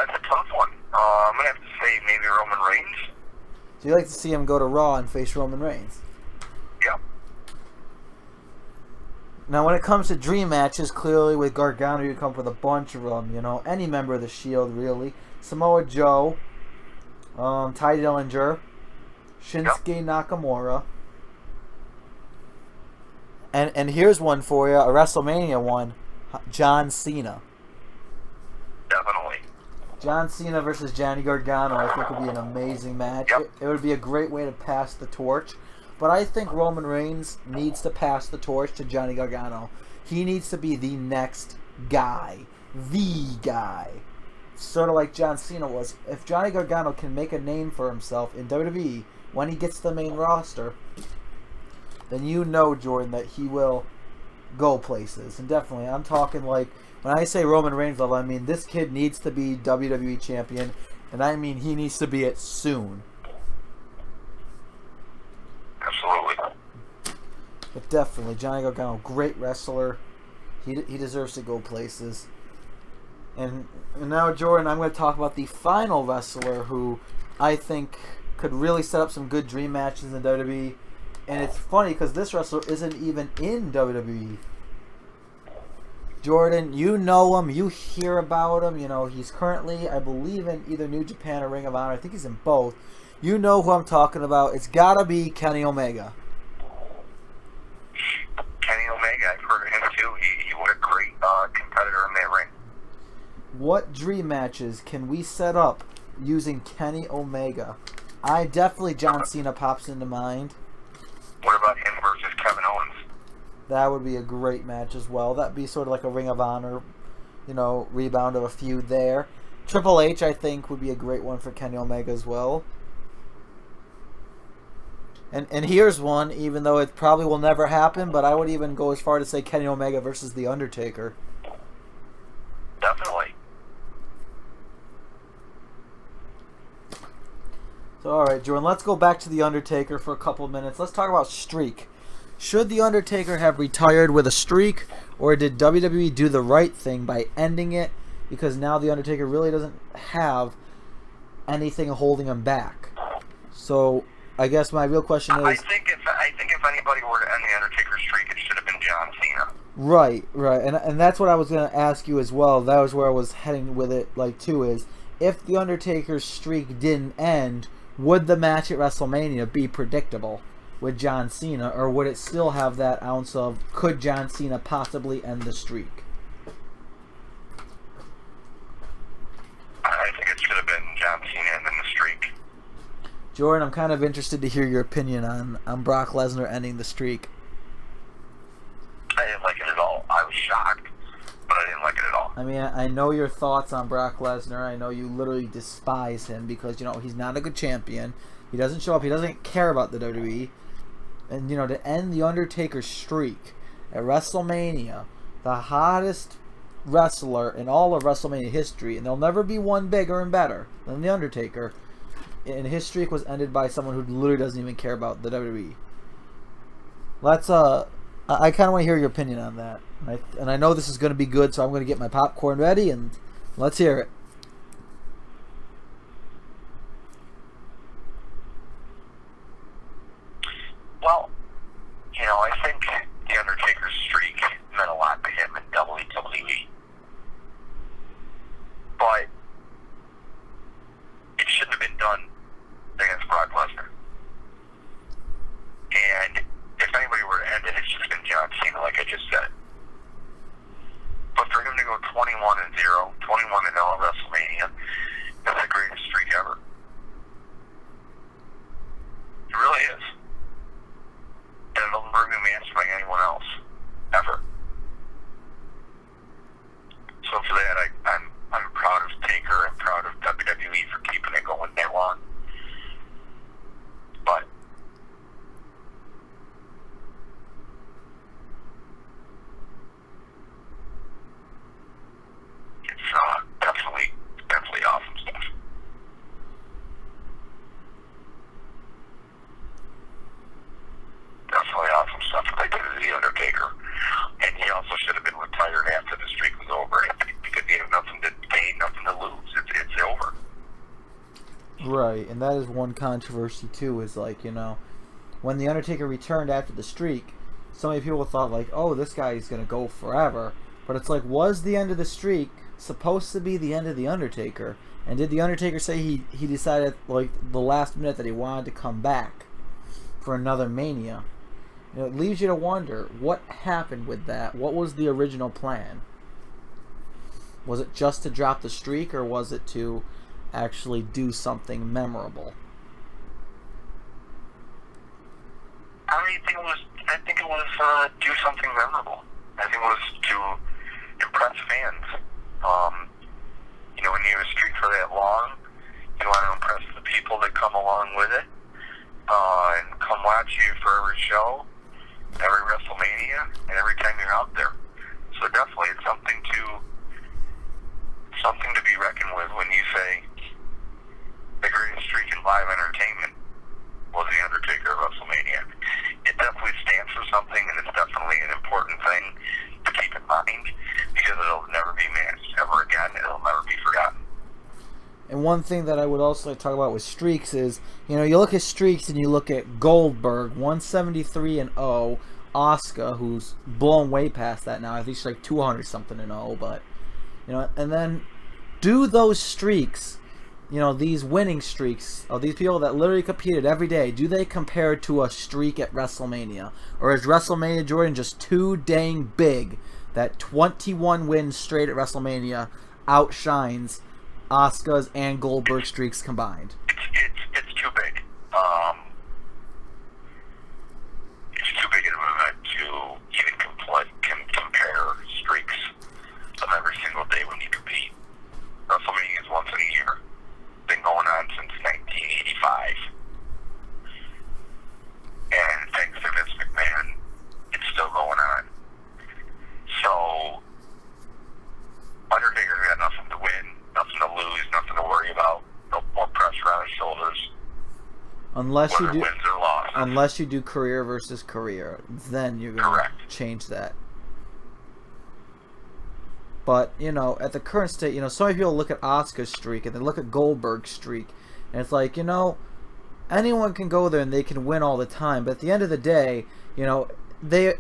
That's a tough one. I'm going to have to say maybe Roman Reigns. So you like to see him go to Raw and face Roman Reigns? Yep. Now, when it comes to dream matches, clearly with Gargano, you come up with a bunch of them. Any member of the Shield, really. Samoa Joe, Ty Dillinger, Shinsuke Nakamura. And here's one for you, a WrestleMania one, John Cena. Definitely. John Cena versus Johnny Gargano, I think would be an amazing match. Yep. It would be a great way to pass the torch. But I think Roman Reigns needs to pass the torch to Johnny Gargano. He needs to be the next guy. The guy. Sort of like John Cena was. If Johnny Gargano can make a name for himself in WWE when he gets to the main roster, then you know, Jordan, that he will go places. And definitely, I'm talking like, when I say Roman Reigns level, I mean this kid needs to be WWE champion, and I mean he needs to be it soon. Absolutely. But definitely, Johnny Gargano, great wrestler. He deserves to go places. And now, Jordan, I'm going to talk about the final wrestler who I think could really set up some good dream matches in WWE. And it's funny because this wrestler isn't even in WWE. Jordan, you know him, you hear about him. He's currently, I believe, in either New Japan or Ring of Honor. I think he's in both. You know who I'm talking about. It's got to be Kenny Omega. Kenny Omega, I've heard of him too. He was a great competitor in that ring. What dream matches can we set up using Kenny Omega? John Cena pops into mind. What about him versus Kevin Owens? That would be a great match as well. That'd be sort of like a Ring of Honor, rebound of a feud there. Triple H, I think, would be a great one for Kenny Omega as well. And here's one, even though it probably will never happen, but I would even go as far to say Kenny Omega versus The Undertaker. Definitely. So, all right, Jordan, let's go back to The Undertaker for a couple of minutes. Let's talk about streak. Should The Undertaker have retired with a streak, or did WWE do the right thing by ending it? Because now The Undertaker really doesn't have anything holding him back. So, I guess my real question is... I think if anybody were to end The Undertaker's streak, it should have been John Cena. Right. And that's what I was going to ask you as well. That was where I was heading with it, too, is if The Undertaker's streak didn't end, would the match at WrestleMania be predictable with John Cena, or would it still have that ounce of, could John Cena possibly end the streak? I think it should have been John Cena ending the streak. Jordan, I'm kind of interested to hear your opinion on Brock Lesnar ending the streak. I didn't like it at all. I was shocked, but I didn't like it at all. I mean, I know your thoughts on Brock Lesnar. I know you literally despise him because, he's not a good champion. He doesn't show up. He doesn't care about the WWE. And, to end the Undertaker streak at WrestleMania, the hottest wrestler in all of WrestleMania history, and there'll never be one bigger and better than the Undertaker, and his streak was ended by someone who literally doesn't even care about the WWE. I kind of want to hear your opinion on that. And I know this is going to be good, so I'm going to get my popcorn ready, and let's hear it. Well, I think The Undertaker's streak meant a lot to him in WWE. But it shouldn't have been done against Brock Lesnar. And if anybody were to end it, it's just been John Cena, like I just said. But for him to go 21-0, 21-0 at WrestleMania, that's the greatest streak ever. It really is. And it'll never be matched by anyone else, ever. So for that, I'm proud of Taker. I'm proud of WWE for keeping it going that long. But it's definitely awesome stuff. Definitely awesome stuff that they did to The Undertaker. And he also should have been retired after the streak was over because he had nothing to gain, nothing to lose. It's over. Right, and that is one controversy too, is when The Undertaker returned after the streak, so many people thought oh, this guy is going to go forever. But it's was the end of the streak supposed to be the end of The Undertaker? And did The Undertaker say he decided the last minute that he wanted to come back for another Mania? It leaves you to wonder what happened with that. What was the original plan? Was it just to drop the streak, or was it to actually do something memorable? I think it was do something memorable. I think it was to impress fans. When you have a streak for that long, you want to impress the people that come along with it, and come watch you for every show, every WrestleMania, and every time you're out there. So definitely, it's something to be reckoned with when you say the greatest streak in live entertainment was The Undertaker at WrestleMania. It definitely stands for something, and it's definitely an important thing to keep in mind because it'll never be matched ever again. It'll never be forgotten. And one thing that I would also talk about with streaks is, you look at streaks and you look at Goldberg, 173-0, Asuka, who's blown way past that now. I think she's 200-something and 0, but, and then do those streaks, these winning streaks of these people that literally competed every day, do they compare to a streak at WrestleMania? Or is WrestleMania, Jordan, just too dang big that 21 wins straight at WrestleMania outshines Asuka's and Goldberg streaks combined? It's too big. It's too big of an event to even compare streaks of every single day when you compete. WrestleMania is once in a year. Been going on since 1985. And thanks to Vince McMahon, it's still going on. So, Undertaker's got nothing to win, nothing to lose, nothing to worry about. No more pressure on Unless you do wins or losses. Unless you do career versus career, then you're going to change that. But, you know, at the current state, you know, so many people look at Asuka's streak and they look at Goldberg's streak, and it's like, you know, anyone can go there and they can win all the time, but at the end of the day, you know,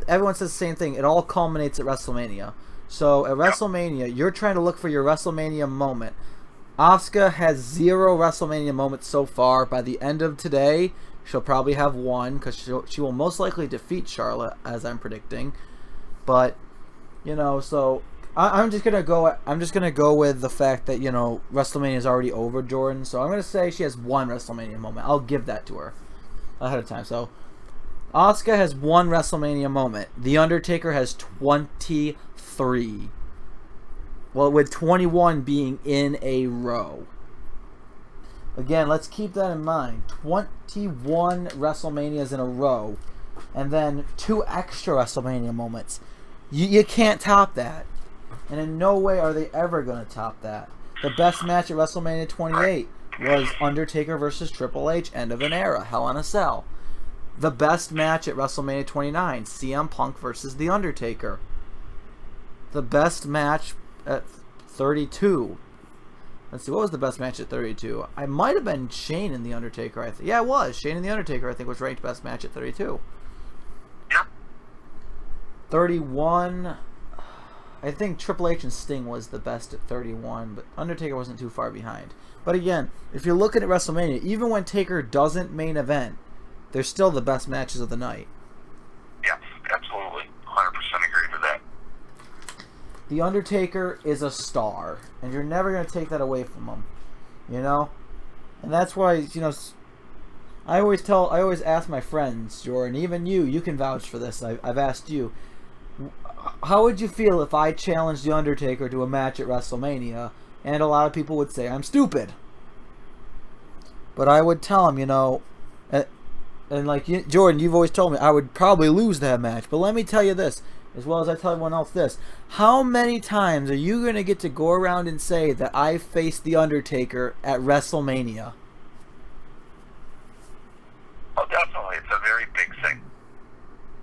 everyone says the same thing. It all culminates at WrestleMania. So at WrestleMania, you're trying to look for your WrestleMania moment. Asuka has 0 WrestleMania moments so far. By the end of today, she'll probably have 1 because she will most likely defeat Charlotte, as I'm predicting. But, you know, so I'm just gonna go with the fact that, you know, WrestleMania is already over, Jordan. So I'm gonna say she has 1 WrestleMania moment. I'll give that to her ahead of time. So Asuka has 1 WrestleMania moment. The Undertaker has 23. Well, with 21 being in a row. Again, let's keep that in mind. 21 WrestleManias in a row. And then 2 extra WrestleMania moments. You can't top that. And in no way are they ever going to top that. The best match at WrestleMania 28 was Undertaker versus Triple H, end of an era, Hell in a Cell. The best match at WrestleMania 29, CM Punk versus The Undertaker. The best match at 32. Let's see, what was the best match at 32? I might have been Shane and The Undertaker, I think. Yeah, it was. Shane and The Undertaker, I think, was ranked best match at 32. Yeah. 31... I think Triple H and Sting was the best at 31, but Undertaker wasn't too far behind. But again, if you're looking at WrestleMania, even when Taker doesn't main event, they're still the best matches of the night. Yes, absolutely. 100% agree with that. The Undertaker is a star, and you're never going to take that away from him. You know? And that's why, you know, I always ask my friends, Jordan, even you can vouch for this. I've asked you, how would you feel if I challenged The Undertaker to a match at WrestleMania? And a lot of people would say I'm stupid. But I would tell him, you know, and like Jordan, you've always told me I would probably lose that match. But let me tell you this, as well as I tell everyone else this. How many times are you going to get to go around and say that I faced The Undertaker at WrestleMania? Oh, definitely. It's a very big thing.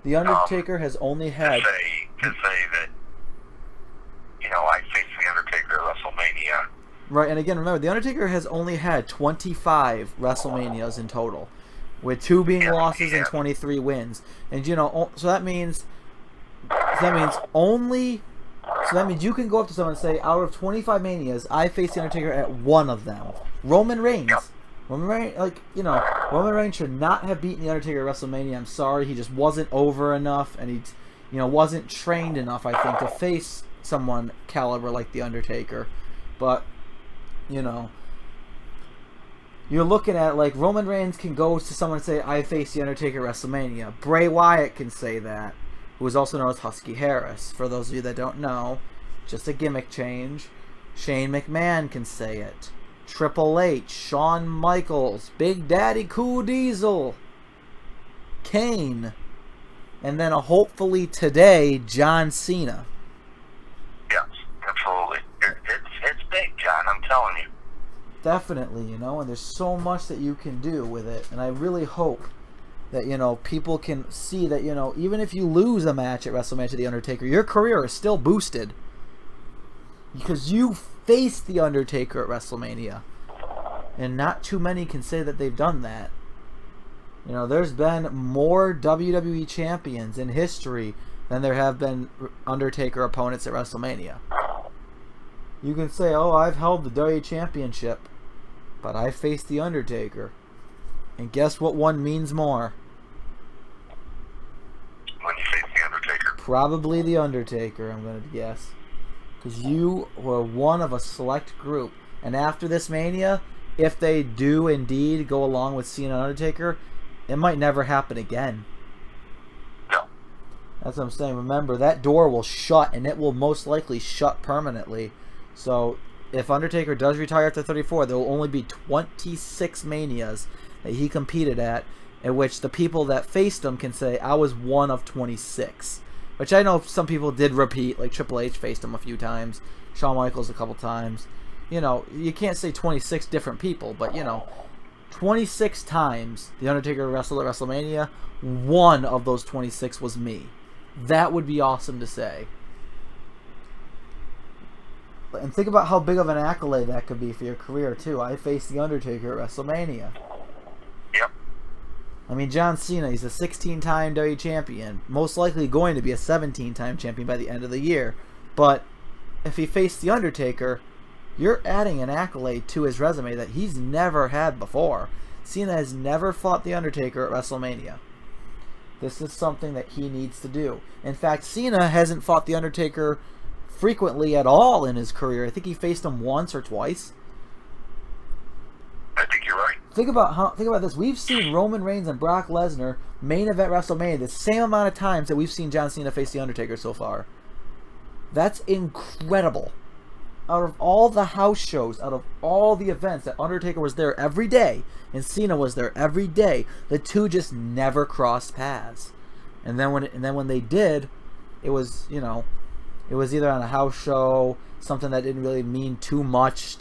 The Undertaker has only had... To say that, you know, I faced The Undertaker at WrestleMania. Right, and again, remember, The Undertaker has only had 25 WrestleManias in total, with 2 being losses and 23 wins. And, you know, so that means you can go up to someone and say, out of 25 Manias, I faced The Undertaker at 1 of them. Roman Reigns. Yep. Roman Reigns should not have beaten The Undertaker at WrestleMania. I'm sorry, he just wasn't over enough, and he, you know, wasn't trained enough, I think, to face someone caliber like The Undertaker. But, you know, you're looking at, like, Roman Reigns can go to someone and say, I faced The Undertaker at WrestleMania. Bray Wyatt can say that, who is also known as Husky Harris. For those of you that don't know, just a gimmick change. Shane McMahon can say it. Triple H, Shawn Michaels, Big Daddy Cool Diesel, Kane, and then hopefully today, John Cena. Yes, absolutely. It's big, John, I'm telling you. Definitely, you know, and there's so much that you can do with it, and I really hope that, you know, people can see that, you know, even if you lose a match at WrestleMania to The Undertaker, your career is still boosted. Because you faced The Undertaker at WrestleMania. And not too many can say that they've done that. You know, there's been more WWE champions in history than there have been Undertaker opponents at WrestleMania. You can say, oh, I've held the WWE Championship, but I faced The Undertaker. And guess what one means more? When you face The Undertaker. Probably The Undertaker, I'm going to guess. Because you were one of a select group. And after this Mania, if they do indeed go along with Cena and Undertaker, it might never happen again. No. That's what I'm saying. Remember, that door will shut, and it will most likely shut permanently. So, if Undertaker does retire after 34, there will only be 26 Manias that he competed at, in which the people that faced him can say, I was one of 26. Which I know some people did repeat, like Triple H faced him a few times, Shawn Michaels a couple times. You know, you can't say 26 different people, but, you know, 26 times The Undertaker wrestled at WrestleMania, one of those 26 was me. That would be awesome to say. And think about how big of an accolade that could be for your career, too. I faced The Undertaker at WrestleMania. Yep. I mean, John Cena, he's a 16-time WWE champion. Most likely going to be a 17-time champion by the end of the year. But if he faced The Undertaker, you're adding an accolade to his resume that he's never had before. Cena has never fought The Undertaker at WrestleMania. This is something that he needs to do. In fact, Cena hasn't fought The Undertaker frequently at all in his career. I think he faced him once or twice. I think you're right. Think about this. We've seen Roman Reigns and Brock Lesnar main event WrestleMania the same amount of times that we've seen John Cena face The Undertaker so far. That's incredible. Out of all the house shows, out of all the events, that Undertaker was there every day and Cena was there every day. The two just never crossed paths. And then when they did, it was, you know, it was either on a house show, something that didn't really mean too much.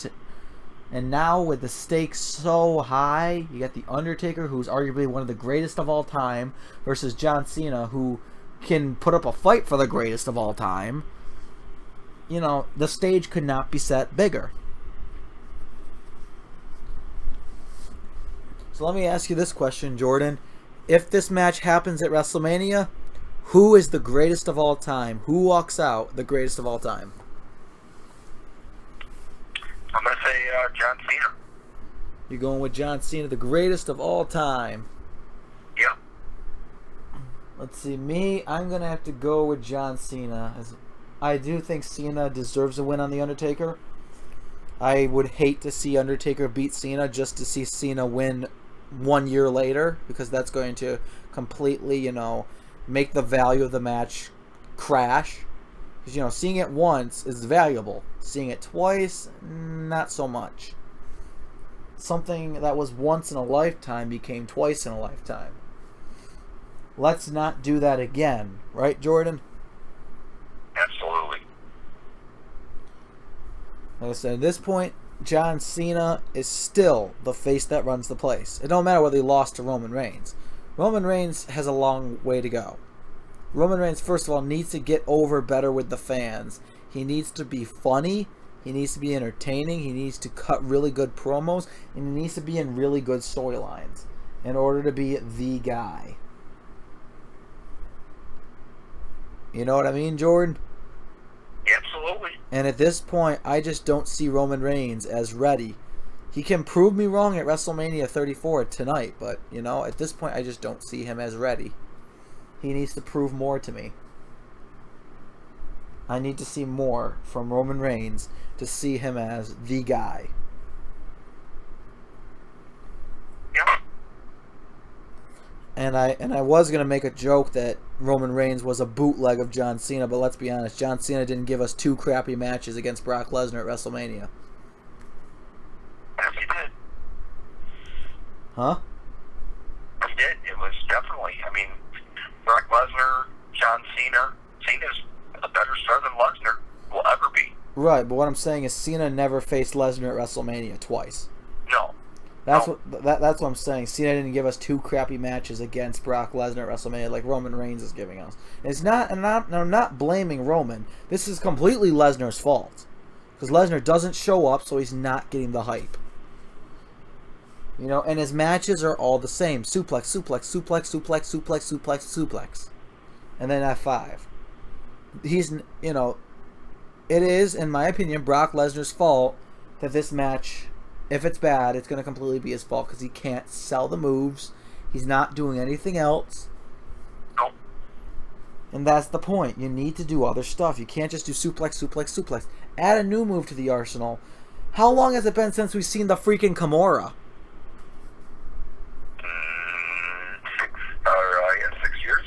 And now with the stakes so high, you got The Undertaker, who's arguably one of the greatest of all time, versus John Cena, who can put up a fight for the greatest of all time. You know, the stage could not be set bigger. So let me ask you this question, Jordan. If this match happens at WrestleMania, who is the greatest of all time? Who walks out the greatest of all time? I'm going to say John Cena. You're going with John Cena, the greatest of all time. Yep. Let's see, I'm going to have to go with John Cena. I do think Cena deserves a win on The Undertaker. I would hate to see Undertaker beat Cena just to see Cena win 1 year later, because that's going to completely, you know, make the value of the match crash. Because, you know, seeing it once is valuable. Seeing it twice, not so much. Something that was once in a lifetime became twice in a lifetime. Let's not do that again. Right, Jordan? Absolutely. Like I said, at this point, John Cena is still the face that runs the place. It don't matter whether he lost to Roman Reigns. Roman Reigns has a long way to go. Roman Reigns, first of all, needs to get over better with the fans. He needs to be funny. He needs to be entertaining. He needs to cut really good promos. And he needs to be in really good storylines in order to be the guy. You know what I mean, Jordan? Absolutely. And at this point, I just don't see Roman Reigns as ready. He can prove me wrong at WrestleMania 34 tonight, but, you know, at this point, I just don't see him as ready. He needs to prove more to me. I need to see more from Roman Reigns to see him as the guy. Yeah. And I was going to make a joke that Roman Reigns was a bootleg of John Cena, but let's be honest, John Cena didn't give us 2 crappy matches against Brock Lesnar at WrestleMania. Yes, he did. Huh? He did. It was definitely, I mean, Brock Lesnar, John Cena. Cena's a better star than Lesnar will ever be. Right, but what I'm saying is Cena never faced Lesnar at WrestleMania twice. No. That's what I'm saying. Cena didn't give us 2 crappy matches against Brock Lesnar at WrestleMania like Roman Reigns is giving us. And it's not, and I'm not blaming Roman. This is completely Lesnar's fault. Because Lesnar doesn't show up, so he's not getting the hype. You know, and his matches are all the same. Suplex, suplex, suplex, suplex, suplex, suplex, suplex. And then F5. He's, you know, it is, in my opinion, Brock Lesnar's fault that this match, if it's bad, it's going to completely be his fault because he can't sell the moves. He's not doing anything else. No. And that's the point. You need to do other stuff. You can't just do suplex, suplex, suplex. Add a new move to the arsenal. How long has it been since we've seen the freaking Kimura? 6 years.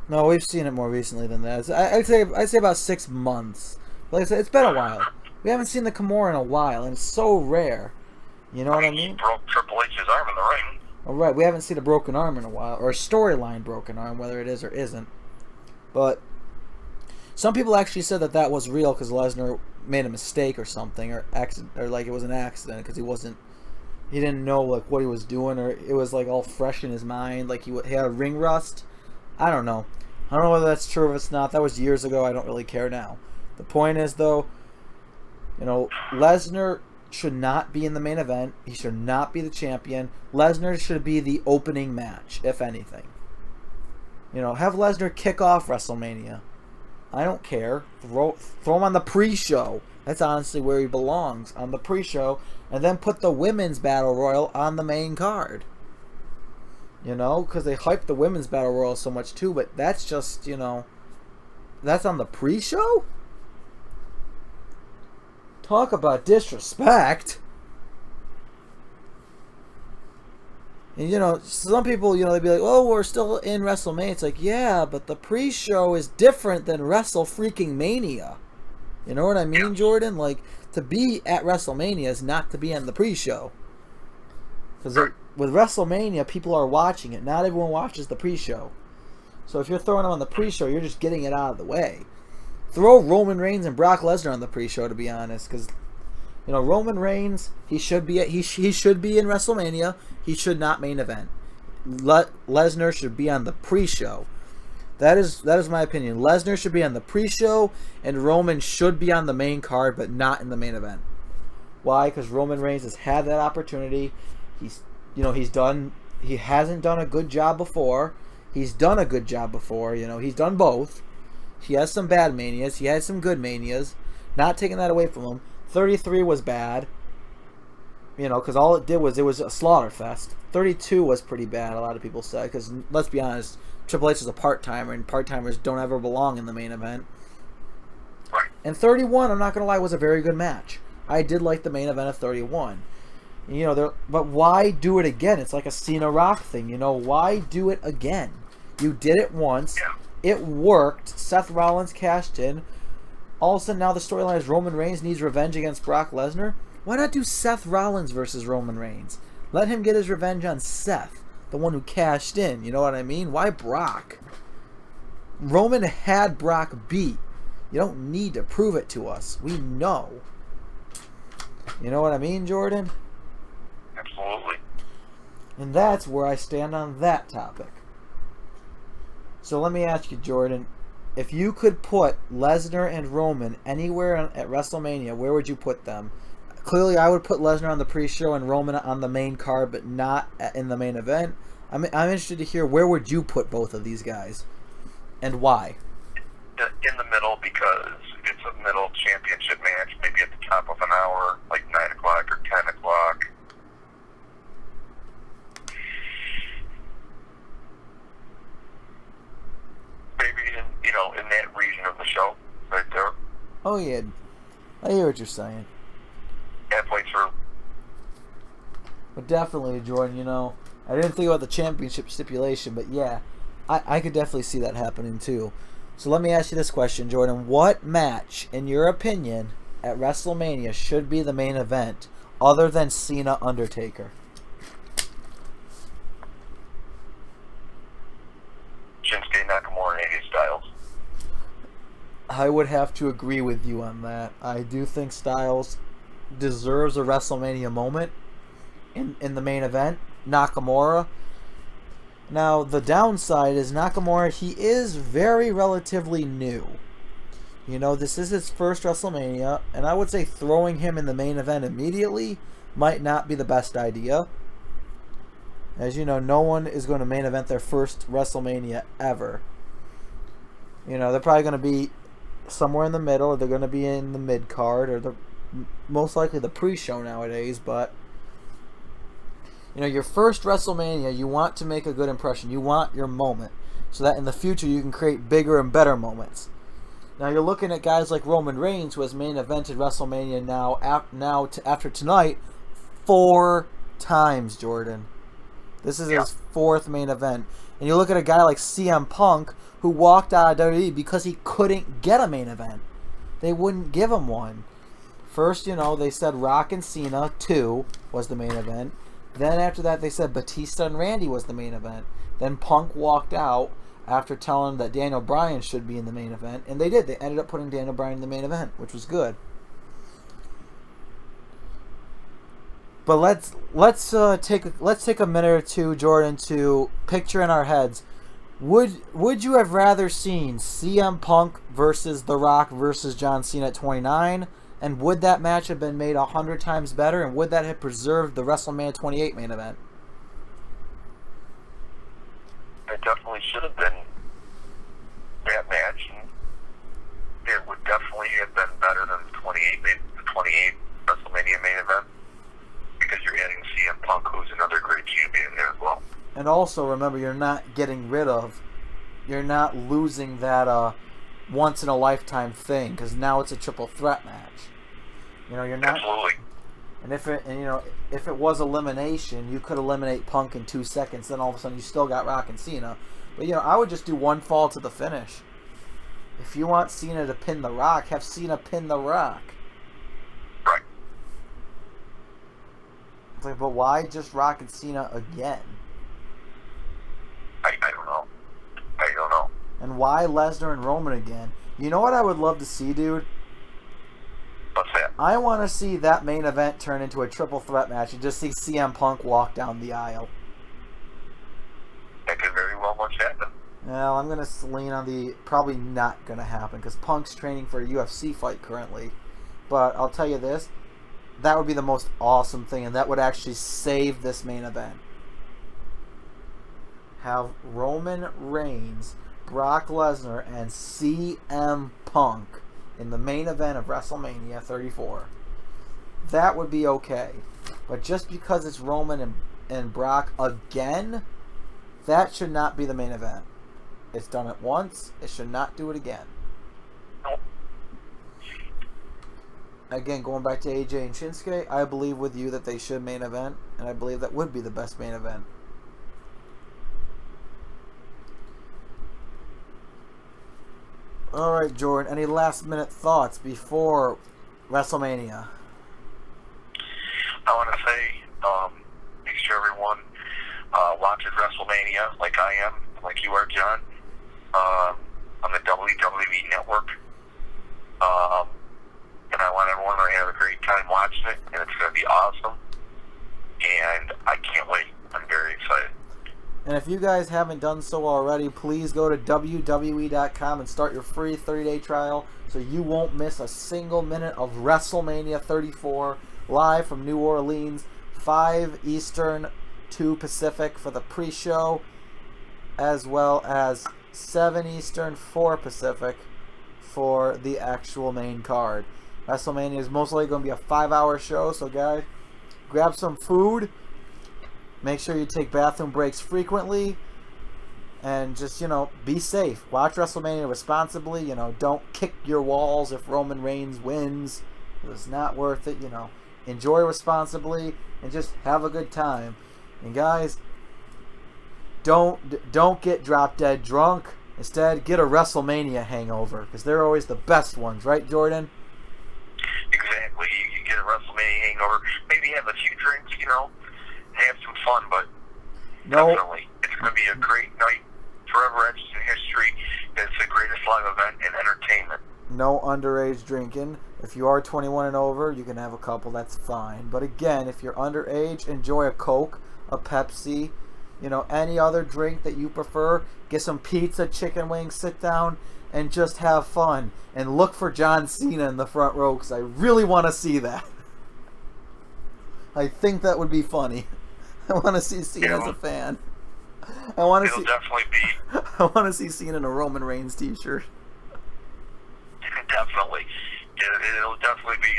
No, we've seen it more recently than that. I'd say about 6 months. Like I said, it's been a while. We haven't seen the Kimura in a while, and it's so rare. You know what I mean? He broke Triple H's arm in the ring. All right, we haven't seen a broken arm in a while, or a storyline broken arm, whether it is or isn't. But some people actually said that was real because Lesnar made a mistake or something, or like it was an accident because he he didn't know like what he was doing, or it was like all fresh in his mind, like he had ring rust. I don't know. I don't know whether that's true or if it's not. That was years ago. I don't really care now. The point is, though, Lesnar should not be in the main event. He should not be the champion. Lesnar should be the opening match, if anything. Have Lesnar kick off WrestleMania. I don't care. Throw him on the pre-show. That's honestly where he belongs, on the pre-show. And then put the women's battle royal on the main card. Because they hyped the women's battle royal so much too. But that's just, that's on the pre-show? Talk about disrespect. And some people, they'd be like, "Oh, we're still in WrestleMania." It's like, yeah, but the pre-show is different than Wrestle-freaking-Mania. You know what I mean, Jordan? Like, to be at WrestleMania is not to be on the pre-show. Because with WrestleMania, people are watching it. Not everyone watches the pre-show. So if you're throwing them on the pre-show, you're just getting it out of the way. Throw Roman Reigns and Brock Lesnar on the pre-show, to be honest, because Roman Reigns, he should be in WrestleMania. He should not main event. Lesnar should be on the pre-show. That is my opinion. Lesnar should be on the pre-show, and Roman should be on the main card, but not in the main event. Why? Because Roman Reigns has had that opportunity. He hasn't done a good job before. He's done a good job before. He's done both. He has some bad manias. He has some good manias. Not taking that away from him. 33 was bad. Because all it was a slaughter fest. 32 was pretty bad, a lot of people said. Because, let's be honest, Triple H is a part-timer, and part-timers don't ever belong in the main event. And 31, I'm not going to lie, was a very good match. I did like the main event of 31. But why do it again? It's like a Cena Rock thing. Why do it again? You did it once. Yeah. It worked. Seth Rollins cashed in. All of a sudden, now the storyline is Roman Reigns needs revenge against Brock Lesnar. Why not do Seth Rollins versus Roman Reigns? Let him get his revenge on Seth, the one who cashed in. You know what I mean? Why Brock? Roman had Brock beat. You don't need to prove it to us. We know. You know what I mean, Jordan? Absolutely. And that's where I stand on that topic. So let me ask you, Jordan, if you could put Lesnar and Roman anywhere at WrestleMania, where would you put them? Clearly, I would put Lesnar on the pre-show and Roman on the main card, but not in the main event. I'm interested to hear, where would you put both of these guys, and why? In the middle, because it's a middle championship match, maybe at the top of an hour, like 9 o'clock or 10 o'clock. Maybe in that region of the show, right there. Oh yeah, I hear what you're saying. Halfway through. But definitely, Jordan, I didn't think about the championship stipulation, but yeah, I could definitely see that happening too. So let me ask you this question, Jordan. What match, in your opinion, at WrestleMania should be the main event, other than Cena Undertaker? Shinsuke Nakamura and AJ Styles. I would have to agree with you on that. I do think Styles deserves a WrestleMania moment in the main event. Nakamura. Now, the downside is Nakamura, he is very relatively new. This is his first WrestleMania, and I would say throwing him in the main event immediately might not be the best idea. As you know, no one is going to main event their first WrestleMania ever. They're probably going to be somewhere in the middle, or they're going to be in the mid-card, or most likely the pre-show nowadays, but your first WrestleMania, you want to make a good impression. You want your moment, so that in the future you can create bigger and better moments. Now you're looking at guys like Roman Reigns, who has main evented WrestleMania after tonight 4 times, Jordan. This is his 4th main event. And you look at a guy like CM Punk, who walked out of WWE because he couldn't get a main event. They wouldn't give him one. First, they said Rock and Cena 2 was the main event. Then after that, they said Batista and Randy was the main event. Then Punk walked out after telling them that Daniel Bryan should be in the main event. And they did. They ended up putting Daniel Bryan in the main event, which was good. But let's take a minute or two, Jordan, to picture in our heads. Would you have rather seen CM Punk versus The Rock versus John Cena at 29? And would that match have been made 100 times better? And would that have preserved the WrestleMania 28 main event? It definitely should have been that match. And it would definitely have been better than the 28 WrestleMania main event, because you're adding CM Punk, who's another great champion there as well. And also, remember, you're not losing that once-in-a-lifetime thing, because now it's a triple threat match. You're not... Absolutely. And if it was elimination, you could eliminate Punk in 2 seconds, then all of a sudden you still got Rock and Cena. But, I would just do one fall to the finish. If you want Cena to pin The Rock, have Cena pin The Rock. Right. It's like, but why just Rock and Cena again? I don't know. I don't know. And why Lesnar and Roman again? You know what I would love to see, dude? What's that? I want to see that main event turn into a triple threat match and just see CM Punk walk down the aisle. That could very well much happen. Well, I'm going to lean on the probably not going to happen, because Punk's training for a UFC fight currently. But I'll tell you this, that would be the most awesome thing, and that would actually save this main event. Have Roman Reigns, Brock Lesnar, and CM Punk in the main event of WrestleMania 34. That would be okay. But just because it's Roman and Brock again, that should not be the main event. It's done it once. It should not do it again. Nope. Again, going back to AJ and Shinsuke, I believe with you that they should main event, and I believe that would be the best main event. Alright, Jordan, any last minute thoughts before WrestleMania? I want to say, make sure everyone watches WrestleMania like I am, like you are, John, on the WWE Network. And I want everyone to have a great time watching it, and it's going to be awesome. And I can't wait. I'm very excited. And if you guys haven't done so already, please go to WWE.com and start your free 30-day trial so you won't miss a single minute of WrestleMania 34 live from New Orleans, 5 Eastern, 2 Pacific for the pre-show, as well as 7 Eastern, 4 Pacific for the actual main card. WrestleMania is most likely going to be a 5-hour show, so guys, grab some food. Make sure you take bathroom breaks frequently. And just, be safe. Watch WrestleMania responsibly. Don't kick your walls if Roman Reigns wins. It's not worth it, Enjoy responsibly and just have a good time. And guys, don't get drop dead drunk. Instead, get a WrestleMania hangover, because they're always the best ones, right, Jordan? Exactly. You get a WrestleMania hangover. Maybe have a few drinks, have some fun, but definitely, it's going to be a great night, forever etched in history. It's the greatest live event in entertainment. No underage drinking. If you are 21 and over, you can have a couple, that's fine. But again, if you're underage, enjoy a Coke, a Pepsi, any other drink that you prefer. Get some pizza, chicken wings, sit down, and just have fun. And look for John Cena in the front row, because I really want to see that. I think that would be funny. I want to see Cena as a fan. I want to see. Definitely be. I want to see Cena in a Roman Reigns T-shirt. Definitely, it'll definitely be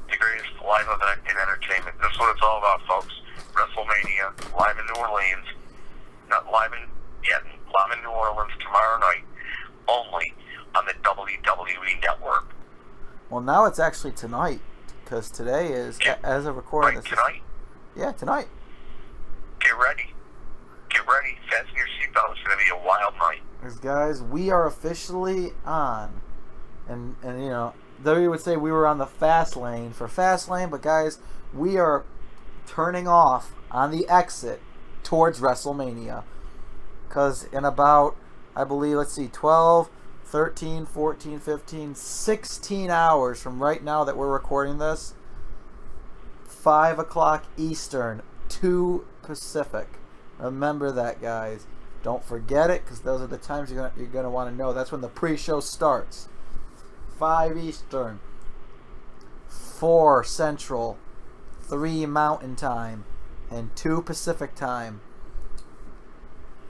the greatest live event in entertainment. That's what it's all about, folks. WrestleMania live in New Orleans, live in New Orleans tomorrow night, only on the WWE Network. Well, now it's actually tonight, because today is, as of recording right, this. Tonight? Yeah, tonight. Get ready. Get ready. Fasten your seatbelt. It's going to be a wild night. Because, guys, we are officially on. And though you would say we were on the fast lane for fast lane, but, guys, we are turning off on the exit towards WrestleMania. Because in about, I believe, 12, 13, 14, 15, 16 hours from right now that we're recording this, 5 o'clock Eastern, 2 Pacific. Remember that, guys. Don't forget it, because those are the times you're gonna want to know. That's when the pre-show starts. 5 Eastern, 4 Central, 3 Mountain Time, and 2 Pacific Time.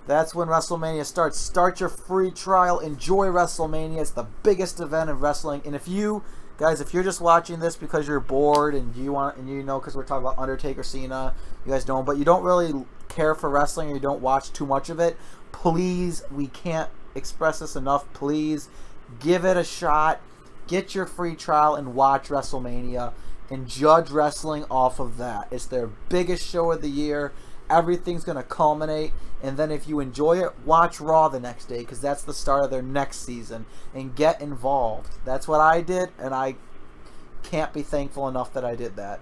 That's when WrestleMania starts. Start your free trial. Enjoy WrestleMania. It's the biggest event of wrestling. And if you guys, if you're just watching this because you're bored and because we're talking about Undertaker, Cena, you guys don't, but you don't really care for wrestling or you don't watch too much of it, please, we can't express this enough. Please give it a shot. Get your free trial and watch WrestleMania and judge wrestling off of that. It's their biggest show of the year. Everything's going to culminate, and then if you enjoy it, watch Raw the next day, because that's the start of their next season, and get involved. That's what I did, and I can't be thankful enough that I did that.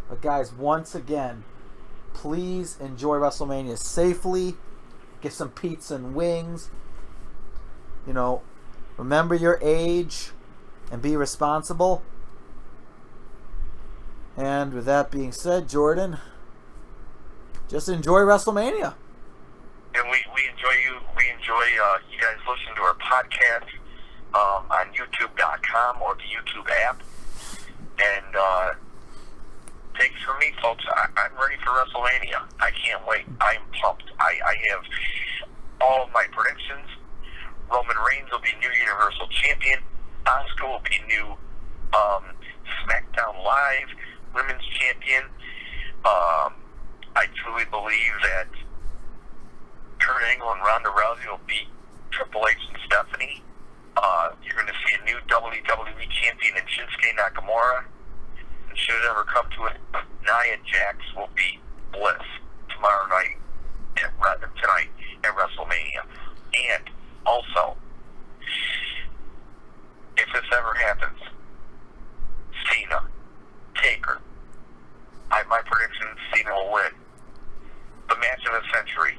But guys, once again, please enjoy WrestleMania safely. Get some pizza and wings. Remember your age and be responsible. And with that being said, Jordan, just enjoy WrestleMania. And we enjoy you. We enjoy you guys listening to our podcast on YouTube.com or the YouTube app. And thanks for me, folks. I'm ready for WrestleMania. I can't wait. I'm pumped. I have all of my predictions. Roman Reigns will be new Universal Champion. Asuka will be new SmackDown Live Women's Champion. I truly believe that Kurt Angle and Ronda Rousey will beat Triple H and Stephanie. You're going to see a new WWE Champion in Shinsuke Nakamura. And should it ever come to it, Nia Jax will beat Bliss tonight at WrestleMania. And also, if this ever happens, Cena, Taker, my prediction is Cena will win. The match of the century.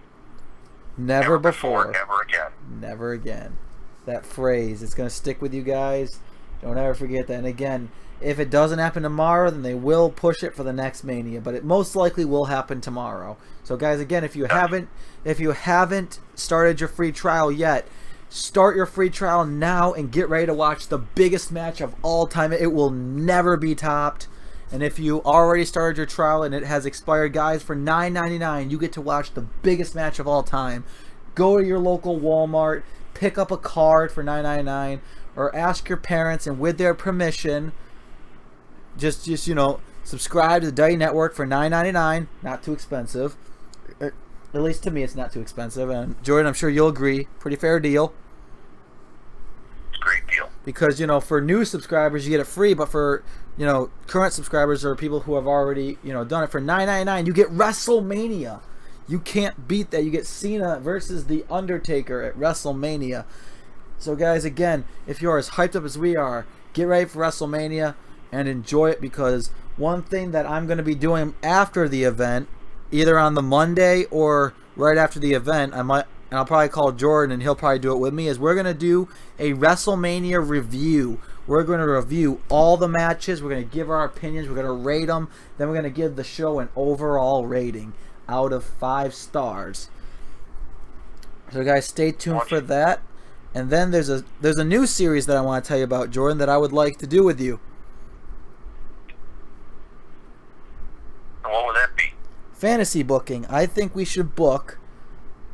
Never before. Never again. Never again. That phrase, it's going to stick with you guys. Don't ever forget that. And again, if it doesn't happen tomorrow, then they will push it for the next Mania. But it most likely will happen tomorrow. So guys, again, if you haven't started your free trial yet, start your free trial now and get ready to watch the biggest match of all time. It will never be topped. And if you already started your trial and it has expired, guys, for $9.99, you get to watch the biggest match of all time. Go to your local Walmart, pick up a card for $9.99, or ask your parents, and with their permission, just subscribe to the Duddy Network for $9.99. Not too expensive. At least to me, it's not too expensive. And Jordan, I'm sure you'll agree. Pretty fair deal. Great deal. Because, for new subscribers, you get it free, but for, current subscribers or people who have already, done it for $9.99, you get WrestleMania. You can't beat that. You get Cena versus The Undertaker at WrestleMania. So, guys, again, if you're as hyped up as we are, get ready for WrestleMania and enjoy it, because one thing that I'm going to be doing after the event, either on the Monday or right after the event, I'll probably call Jordan and he'll probably do it with me, is we're going to do a WrestleMania review. We're going to review all the matches. We're going to give our opinions. We're going to rate them. Then we're going to give the show an overall rating out of 5 stars. So guys, stay tuned for that. And then there's a new series that I want to tell you about, Jordan, that I would like to do with you. What would that be? Fantasy booking. I think we should book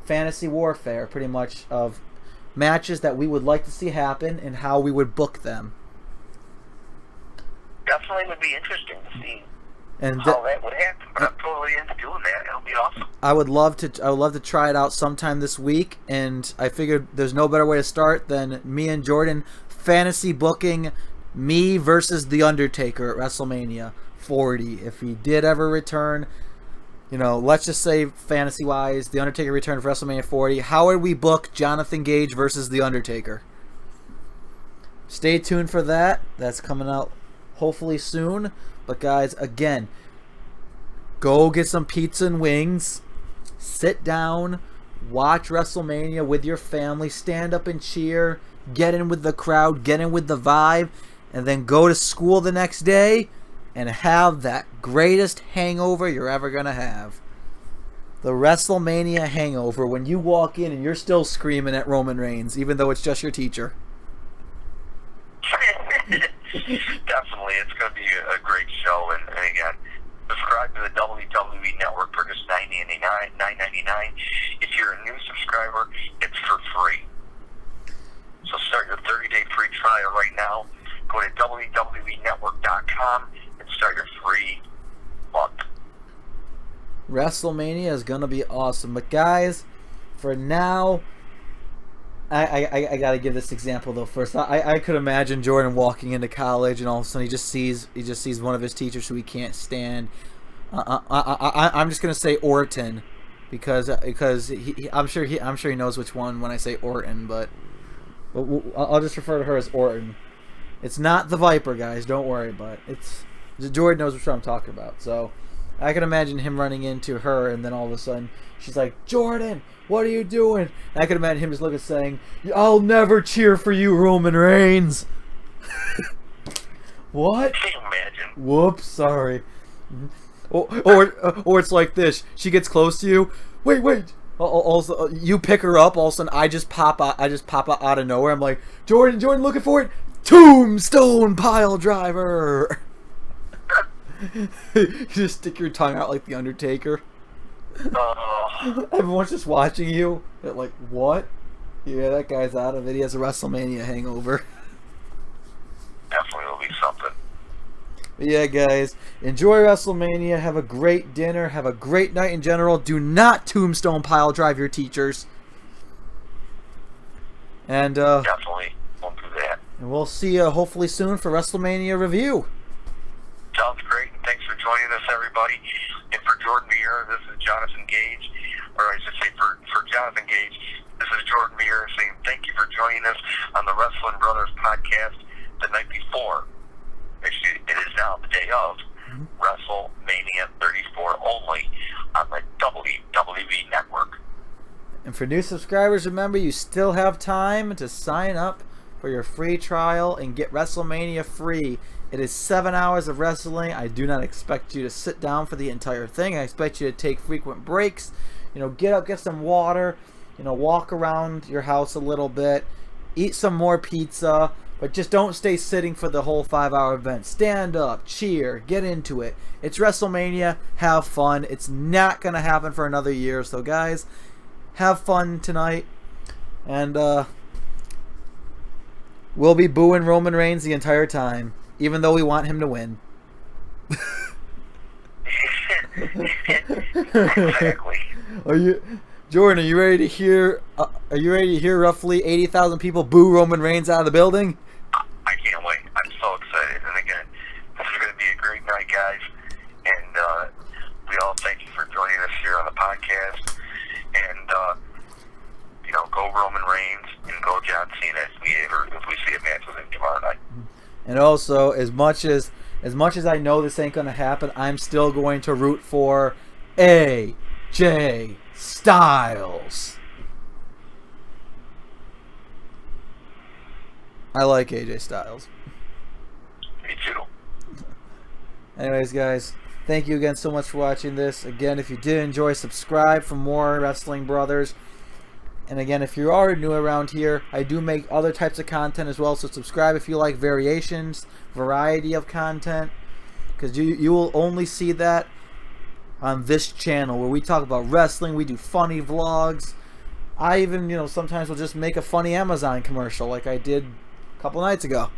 fantasy warfare, pretty much, of matches that we would like to see happen and how we would book them. Definitely would be interesting to see and how that would happen. But I'm totally into doing that. It'll be awesome. I would love to try it out sometime this week, and I figured there's no better way to start than me and Jordan fantasy booking me versus The Undertaker at WrestleMania 40. If he did ever return, let's just say fantasy-wise, The Undertaker returned for WrestleMania 40. How would we book Jonathan Gage versus The Undertaker? Stay tuned for that. That's coming out hopefully soon. But guys, again, go get some pizza and wings. Sit down. Watch WrestleMania with your family. Stand up and cheer. Get in with the crowd. Get in with the vibe. And then go to school the next day and have that greatest hangover you're ever going to have. The Wrestlemania hangover, when you walk in and you're still screaming at Roman Reigns, even though it's just your teacher. Definitely, it's going to be a great show. And again, subscribe to the WWE Network for just $9.99. If you're a new subscriber, it's for free. So start your 30-day free trial right now. Go to WWENetwork.com and start your free month. WrestleMania is going to be awesome. But guys, for now, I got to give this example though first. I could imagine Jordan walking into college and all of a sudden he just sees one of his teachers who he can't stand. I'm just going to say Orton because I'm sure he knows which one when I say Orton, but I'll just refer to her as Orton. It's not the Viper, guys. Don't worry, but Jordan knows what I'm talking about. So I can imagine him running into her, and then all of a sudden she's like, "Jordan, what are you doing?" And I can imagine him just looking, saying, "I'll never cheer for you, Roman Reigns." What? Can you imagine? Whoops, sorry. Or it's like this: she gets close to you. Wait. Also, you pick her up. All of a sudden, I just pop out of nowhere. I'm like, Jordan, looking for it. Tombstone pile driver. You just stick your tongue out like the Undertaker. Everyone's just watching you. They're like, what? Yeah, that guy's out of it. He has a WrestleMania hangover. Definitely will be something. But yeah, guys, enjoy WrestleMania. Have a great dinner. Have a great night in general. Do not tombstone pile drive your teachers. And definitely won't do that. And we'll see you hopefully soon for WrestleMania review. Sounds great. Thanks for joining us, everybody. And for Jordan Vieira, this is Jonathan Gage. Or I should say for Jonathan Gage, this is Jordan Vieira saying thank you for joining us on the Wrestling Brothers podcast the night before. Actually, it is now the day of WrestleMania 34 only on the WWE Network. And for new subscribers, remember you still have time to sign up for your free trial and get WrestleMania free. It is 7 hours of wrestling. I do not expect you to sit down for the entire thing. I expect you to take frequent breaks. Get up, get some water. Walk around your house a little bit. Eat some more pizza. But just don't stay sitting for the whole 5-hour event. Stand up, cheer, get into it. It's WrestleMania. Have fun. It's not going to happen for another year. So, guys, have fun tonight. And we'll be booing Roman Reigns the entire time, even though we want him to win. Exactly. Jordan, are you ready to hear? Roughly 80,000 people boo Roman Reigns out of the building? I can't wait. I'm so excited. And again, this is going to be a great night, guys. And we all thank you for joining us here on the podcast. And go Roman Reigns and go John Cena if we see a match with him tomorrow night. And also, as much as I know this ain't gonna happen, I'm still going to root for AJ Styles. I like AJ Styles. Me too. Anyways, guys, thank you again so much for watching this. Again, if you did enjoy, subscribe for more Wrestling Brothers. And again, if you're already new around here, I do make other types of content as well. So subscribe if you like variety of content. Because you will only see that on this channel where we talk about wrestling. We do funny vlogs. I even, sometimes will just make a funny Amazon commercial like I did a couple nights ago.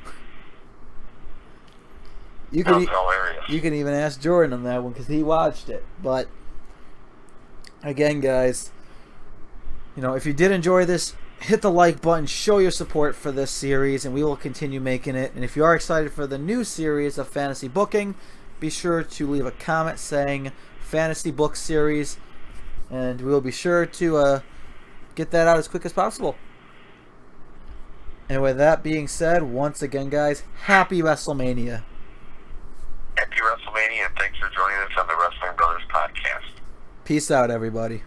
You can even ask Jordan on that one because he watched it. But again, guys, if you did enjoy this, hit the like button, show your support for this series, and we will continue making it. And if you are excited for the new series of fantasy booking, be sure to leave a comment saying fantasy book series, and we will be sure to get that out as quick as possible. And with that being said, once again, guys, happy WrestleMania. Happy WrestleMania, and thanks for joining us on the Wrestling Brothers podcast. Peace out, everybody.